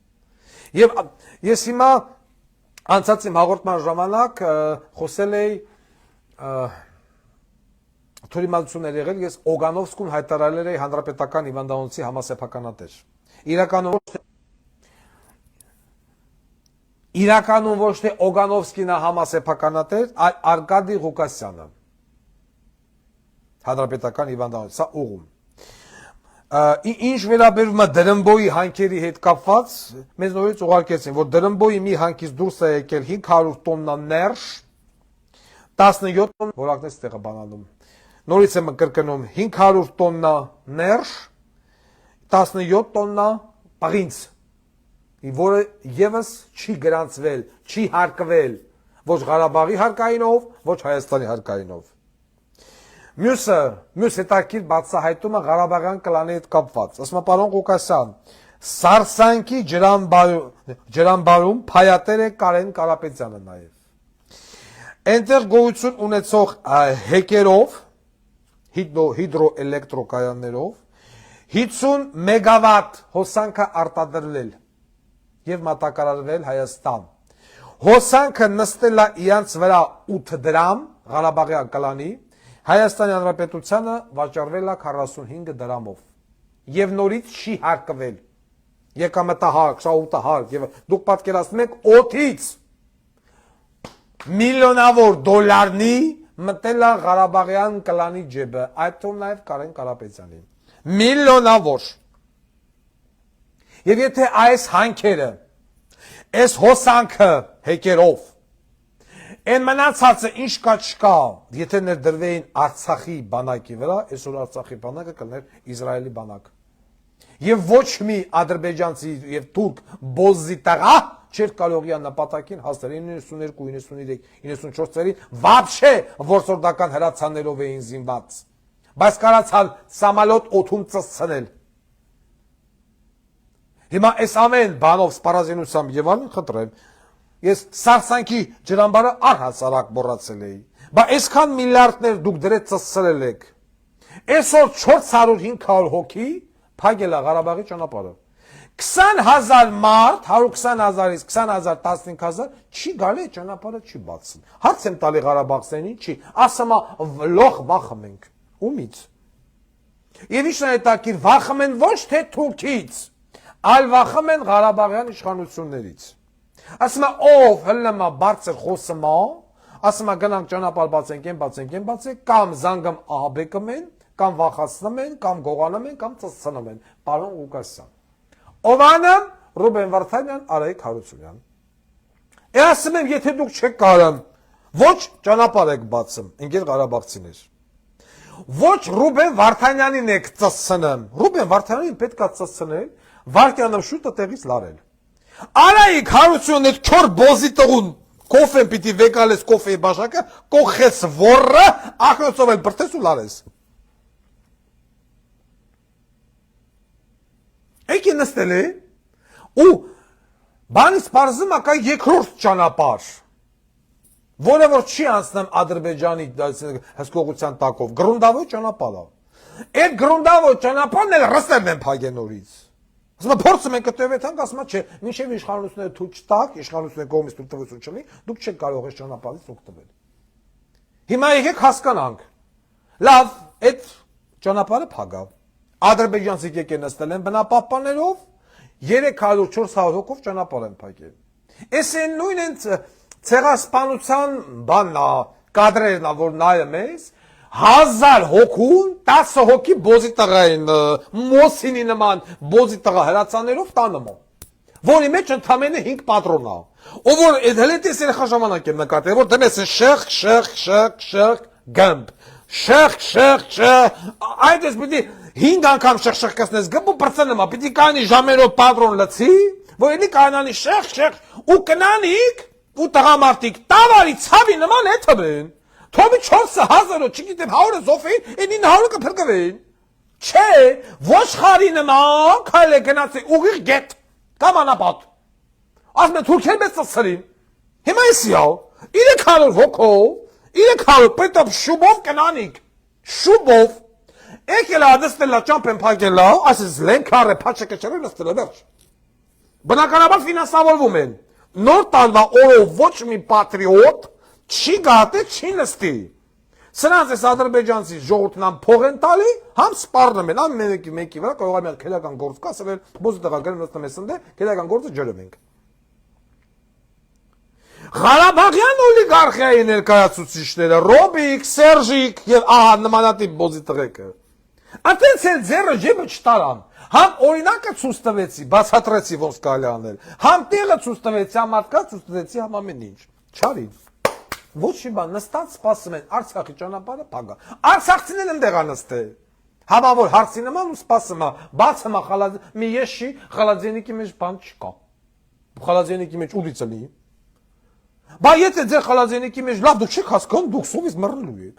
Если мы անցած իմ հաղորդման ժամանակ խոսել էի թուրիմացություններ եղել, ես Օգանովսկում հայտարարել էի հանրապետական հիվանդանոցի համասեփականատեր։ Իրականում ոչ թե Օգանովսկին է համասեփականատեր, այլ Արկադի Ղուկասյանը։ Հանրապետական հիվանդանոց, սա ուղում։ Ինչ վերաբերում է Դրմբոյի հանքերի հետ կապված, մեզ նորից ուղարկեցին, որ Դրմբոյի մի հանքից դուրս է եկել 500 տոննա ներշ, 17 տոննա, որակն է ստեղը բանանում, նորից եմ կրկնում, 500 տոննա ներշ, 17 տոննա պաղինց, որը եվս չի գրանցվել, չի հարկվել, ոչ Ղարաբաղի հարկայինով, ոչ Հայաստանի հարկայինով։ Մյուս հետաքրքիր բացահայտումը Ղարաբաղյան կլանի հետ կապված։ Ասում է պարոն Ղուկասյան, Սարսանքի ջրամբարում փայատեր է Կարեն Կարապետյանը նաև։ Այնտեղ գոյություն ունեցող հեկերով, հիդրոէլեկտրոկայաններով 50 մեգավատ հոսանքը արտադրվել եւ մատակարարվել Հայաստան։ Հոսանքը նստել է իրանց վրա 8 դրամ Ղարաբաղյան կլանի, Հայաստանի Հանրապետությանը վաճառվել է 45 դրամով եւ նորից չի հարկվել։ Եկամտահարկ, շահութահարկ եւ դուք պատկերացնում եք օդից միլիոնավոր դոլարնի մտել է Ղարաբաղյան կլանի ջեբը, այդ թվում նաեւ Կարեն Կարապետյանի։ Միլիոնավոր։ Եվ եթե այս հանքերը, այս հոսանքը հեկերով Են մնացածը ինչ կա չկա, եթե ներդրվեին Արցախի բանակի վրա, այսօր Արցախի բանակը կլներ Իսրայելի բանակ։ Եվ ոչ մի ադրբեջանցի եւ թուրք բոզի տղա չէր կարող իր նպատակին հասնել 92, 93, 94 ծերին, вообще որսորդական հրացաններով էին զինված։ Բայց կարացալ սամալոտ օթում ծծցնել։ Հիմա այս ամեն բանով սպառազինությամբ եւ այլն խնդրեմ Ես Սարսանքի ջրամբարը առհասարակ մոռացել էի, բայց այսքան միլիարդներ դուք դրեց ծծցրել եք։ Այսօր 400-500 հոգի փակել է Ղարաբաղի ճանապարհը։ 20000 մարդ, 120,000-ից 20,000, 15,000 չի գալի ճանապարհը չի բացում։ Հարց եմ տալի Ղարաբաղցիներին, չի, ասում է լոխ վախում ենք։ Ումից։ Եվ ինչ հետաքրքիր, վախում են ոչ թե Թուրքից, այլ վախում են Ղարաբաղյան իշխանություններից։ Ասում է ով հլնում է բարձր խոսում է, ասում է գնանք ճանապարհ բացենք, կամ զանգում ահաբեկում են, կամ վախացնում են, կամ գողանում են, կամ ծծցնում են, պարոն Ղուկասյան։ Ովանը Ռուբեն Վարդանյան, Արայիկ Հարությունյան։ Ասում եմ, եթե դուք չեք կարում, ոչ ճանապարհ եք բացում, ընկեր Ղարաբաղցիներ։ Ոչ Ռուբեն Վարդանյանին եք ծծցնում, Ռուբեն Վարդանյանին պետք է ծծցնել, վարկյանը շուտը տեղից լարել։ Արայիկ Հարությունն այդ քոր բոզի տղուն կոֆեն պիտի վեկալես կոֆեի բաշակը, կողես ոռը, ակնոցով էլ բրտես ու լարես։ Եկի նստել է, ու բանից պարզում ակա երկրորդ ճանապարհ, որը որ չի անցնում Ադրբեջանի հսկողության տակով, գրունդավոր ճանապարհ է։ Այդ գրունդավոր ճանապարհն էլ ռստերն են փակեն նորից։ Ասում է փորձում են կտևեթանք, ասում է չէ, մինչև իշխանությունները թույլ չտակ, իշխանությունների կողմից թույլտվություն չլինի, դուք չեք կարող այս ճանապարհից օգտվել։ Հիմա եկեք հասկանանք։ Լավ, այդ ճանապարհը փակավ։ Ադրբեջանցիք եկեն նստել են բնապահպաններով, 300-400 հոգով ճանապարհ են փակել։ Այս են նույն են ցեղասպանության բանն է, կադրերն է, որ նայում ես, 1000 հոգուն 10 հոգի բոզի տղային մոսինի նման բոզի տղա հրացաներով տանում որի մեջ ընդամենը 5 պատրոն է ով որ այդ հլետես երեխա ժամանակ եմ նկատել որ դնես շեղ գամբ շեղ, այդ ես պիտի 5 անգամ շղշղկացնես, գբու պրծնմա, պիտի կանի ժամերով պատրոն լցի, որ էլի կանանի շեղ, ու կնանիք, ու տղամարտիկ, տավարի ցավի նման է թվեն, թոմի 4,000-ը, չգիտեմ, 100-ը զոֆեին, են 900-ը կփրկվեն, չէ, ոչխարի նման, քայլ է գնացի ուղիղ գետ, կամ անապատ, ասմ է թուրքեր մեծ ծծրին, հիմա եսիալ, 300 հոգով, 300 պետապ շուբով կնանիք, շուբով, եկել ադստելա ճամպեն պակելա, ասես լենքար է պաչը կչերել նստել է վերջ, բնականաբար ֆինանսավորվում են, նոր տալվա օրով ոչ մի պատրիոտ, չի գատե, չի նստի, սրանց ես ադրբեջանցի ժողորդն ամ փող են տալի, համ սպարնում են, ամ մեկի վրա կարող է քելական գործ կա, սվել բոզի տղագրեմ նստում ես ընդե, քելական գործը ջրում ենք։ Ղարաբաղյան օլիգարխիայի ներկայացուցիչները, Ռոբիկ, Սերժիկ և ահա նմանատիպ բոզի տղեկը, ատենց էլ ձերը ջեբը չտարան, համ օրինակը ցույց տվեցի, բացատրեցի ոնց կարելի անել, համ տեղը ցույց տվեցի, համ մարդկա ցույց տվեցի, համ ամեն ինչ, չարին, ոչ մի բան, նստած սպասում են, Արցախի ճանապարհը փագա, Արցախցիներն ընդեղ ա նստել, համավոր հարցի նման ու սպասում ա, բացում ա մի եշի, խալաձենիկի մեջ բան չկա, խալաձենիկի մեջ ուլիցը լի, բա եթե ձեր խալաձենիկի մեջ լավ դուք չեք հասկանում, դուք սովից մռնելու եք,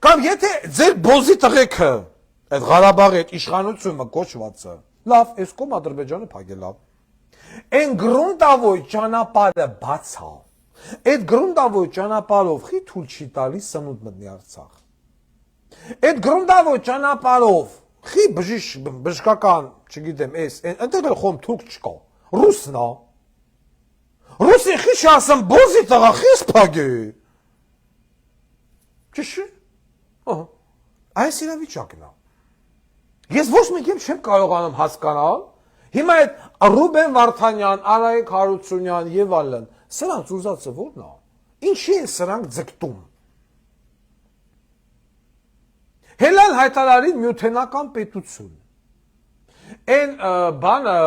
կամ եթե ձեր բոզի տղեկը, այդ Ղարաբաղի այդ իշխանությունը կոչվածը, լավ, այս կողմ Ադրբեջանը փակել ա, այն գրունդավոյ ճանապարհը բացա, այդ գրունդավոյ ճանապարհով խի թույլ չի տալի սնունդ մտնի Արցախ, այդ գրունդավոյ ճանապարհով խի բժշկական, չգիտեմ, այնտեղ էլ խոմ թուրք չկա, ռուսն ա, ռուսի խի չասեմ բոզի տղա խիս փագե, ճիշտ, այս իրավիճակն ա, ես ոչ մի կերպ չեմ կարողանում հասկանալ, հիմա այդ Ռուբեն Վարդանյան, Արայիկ Հարությունյան եւ այլն, սրանց ուզածը ո՞րն ա, ինչի են սրանք ձգտում, հելալ հայտարարին միութենական պետություն, այն բանը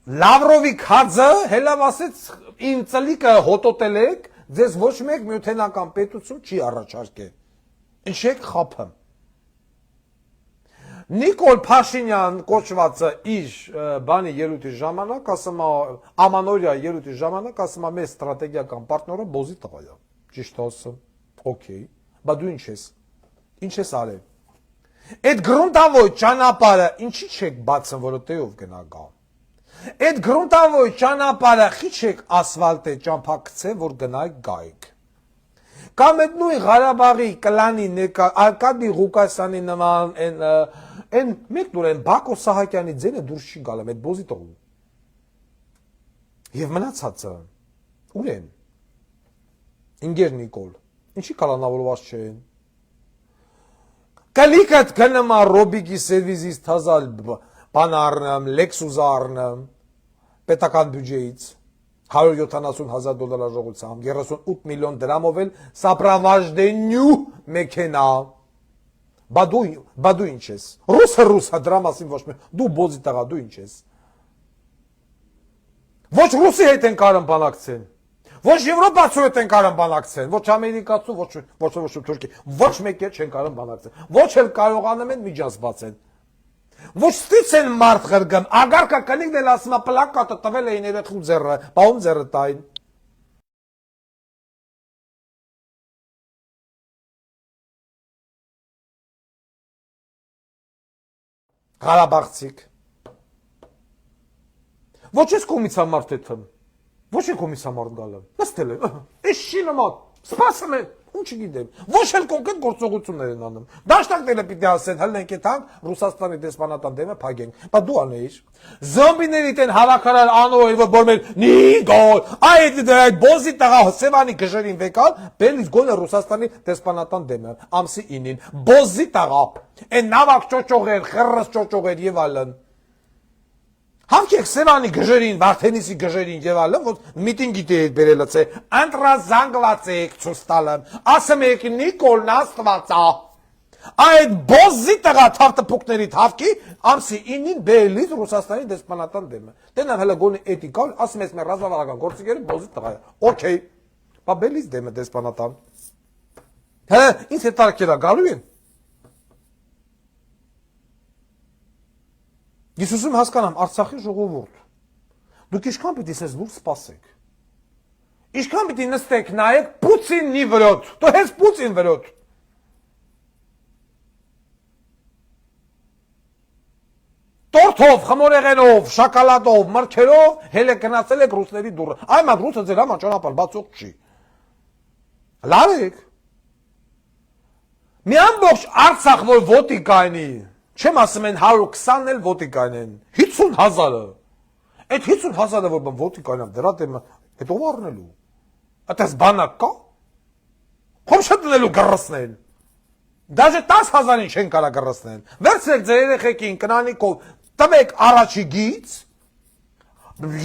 Լավրովի քածը հելավ ասեց իմ ծլիկը հոտոտել եք, ձեզ ոչ մեկ միութենական պետություն չի առաջարկել, ինչ եք խափը, Նիկոլ Փաշինյան կոչվածը իր բանի ելույթի ժամանակ, ասում է ամանորյա ելույթի ժամանակ, ասում է մեր ստրատեգիական պարտները բոզի տղա է, ճիշտ ասում, օքեյ, բա դու ինչ ես արել, այդ գրունդավոյ ճանապարհը ինչի չեք բացում, որովհետեւ գնա գա, այդ գրունդավոյ ճանապարհը խի չեք ասֆալտե ճամփակցե, որ գնայք գայք, կամ այդ նույն Ղարաբաղի կլանի ներկա Արկադի Ղուկասյանի նման այն մեկ նոր այն Բակո Սահակյանի ձենը դուրս չի գալու այդ բոզի տողում եւ մնացածը ուր են ինգեր Նիկոլ ինչի կալանավորված չեն կալիկատ գնամա Ռոբիկի սերվիզից թազալ բան առնեմ Lexus առնեմ պետական բյուջեից $170,000 ժողովրդությամբ 38 միլիոն դրամով էլ սապրավաժդենյու մեքենա բա դու ինչ ես ռուսը դրա մասին ոչ մի դու բոզի տղա դու ինչ ես ոչ ռուսի հետ են կարան բանակցեն ոչ եվրոպացու հետ են կարան բանակցեն ոչ ամերիկացու ոչ թուրքի ոչ մեկը չեն կարան բանակցեն ոչ էլ կարողանում են միջանց բացեն ոչ ստից են մարդ ղրգն, ագարկա կնիկն էլ ասում է պլակատը տվել էին երեխու ձեռը, բաում ձեռը տային։ Ղարաբաղցիք։ Ոչ ես կոմիսա մարդ էթն, ոչ է կոմիսա մարդ գալը, նստել է, ես շի նման, սպասում են, ու չգիտեմ, ոչ էլ կոնկրետ գործողություններ են անում, դաշնակները պիտի ասեն, հլնենք էտ հանք, Ռուսաստանի դեսպանատան դեմը պագենք, բա դու անեիր, զոմբիներիտ են հավաքարար անոր, որ բորմել, նիգոլ, այդ բոզի տղա սևանի գժերին վեկալ, բելից գոն է Ռուսաստանի դեսպանատան դեմը, ամսի 9-ին, բոզի տղա, են նավակ ճոճողեր, խրրս ճոճողեր եւ այլն Հավքեք Սևանի գժերին, Վարդենիսի գժերին եւ այլն, որ միտինգի դեր բերելած է, ընտրազանգված եք ցույց տալը, ասում եք Նիկոլն Աստվածա։ Այդ բոզի տղա թավտփուկների թավքի ամսի 9-ին բերելից Ռուսաստանի դեսպանատան դեմը։ Տենավ հələ գոնի էթիկալ, ասում ես մեր ռազմավարական գործիքերը բոզի տղա է։ Okay։ Բա բերելից դեմը դեսպանատան։ Հե, ինձ հետաքրքիր է գալու են։ Ես ուզում հասկանամ Արցախի ժողովուրդ։ Դուք ինչքան պիտի սես լուր սպասեք։ Ինչքան պիտի նստեք նայեք Պուտինի վրոտ։ Դու հենց Պուտին վրոտ։ Տորթով, խմորեղենով, շոկոլադով, մրգերով հելը գնացել եք ռուսների դուռը։ Այ մատ ռուսը ձեր համար ճանապարհ բացող չի։ Լավ եք։ Մի ամբողջ Արցախ որ ոտի կայնի, չեմ ասում են 120-ն էլ ոտի կայնեն, 50,000-ը։ Այդ 50,000-ը որ բան ոտի կայնամ, դրա դեմ հետո առնելու։ Այդպես բանակ կա։ Խոմ շտնելու գռսնեն։ Դաժե 10,000-ին չեն կարա գռսնեն։ Վերցրեք ձեր երեխեքին կնանիկով, տվեք առաջի գից,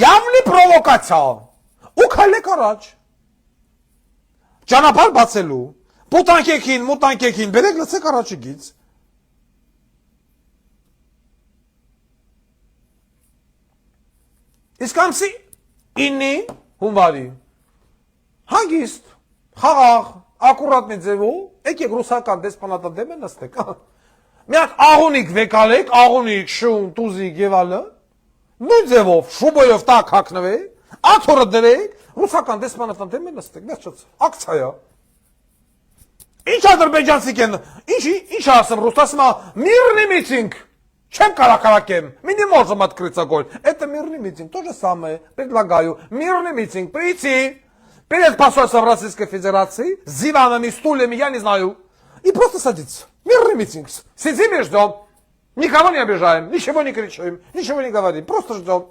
явный պրովոկացիա։ Ու քայլեք առաջ։ Ճանապարհ բացելու, մուտանկեքին, բերեք լցեք առաջի գից։ Իսկ ամսի 9-ի հունվարի հագիստ, խաղաղ, ակուրատնի ձևով, եկեք ռուսական դեսպանատան դեմ նստեք։ Մի հատ աղունիկ վեկալեք, աղունիկ, շուն, տուզիկ եւ այլը, նույն ձևով շուբոյով տակ հագնվեք, աթոռը դրեք, ռուսական դեսպանատան դեմ նստեք, վերջաց, ակցիա։ Ինչ ադրբեջանցիք են, ինչ ասեմ, ռուսասմա мирный митинг, чем каракаракем, мы не можем открыть огонь. Это мирный митинг, то же самое, предлагаю, мирный митинг, прийти перед посольством Российской Федерации, с диванами, стульями, я не знаю, и просто садиться. Мирный митинг, сидим и ждем, никого не обижаем, ничего не кричим, ничего не говорим, просто ждем.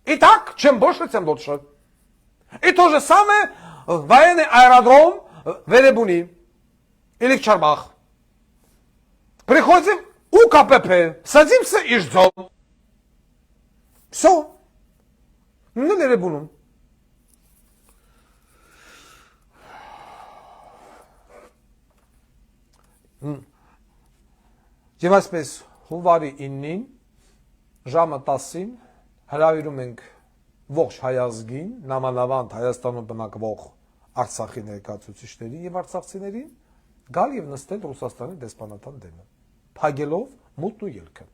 И так, чем больше, тем лучше. И то же самое, военный аэродром в Эребуни. Или в Чарбах. Приходим у КПП, садимся и ждем. Все. Ну, Эребуну. Եվ այսպես հունվարի 9-ին ժամը 10-ին հրավիրում ենք ողջ հայազգին, նամանավանդ Հայաստանում բնակվող Արցախի ներկայացուցիչներին եւ արցախցիներին գալ եւ նստել Ռուսաստանի դեսպանատան դեմը, փագելով մուտն ու ելքը։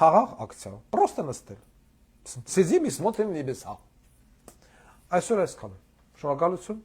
Խաղաղ ակցիա, պրոստը նստել։ Սիդзим и смотрим небеса։ Այսօր այսքանը։ Շնորհակալություն։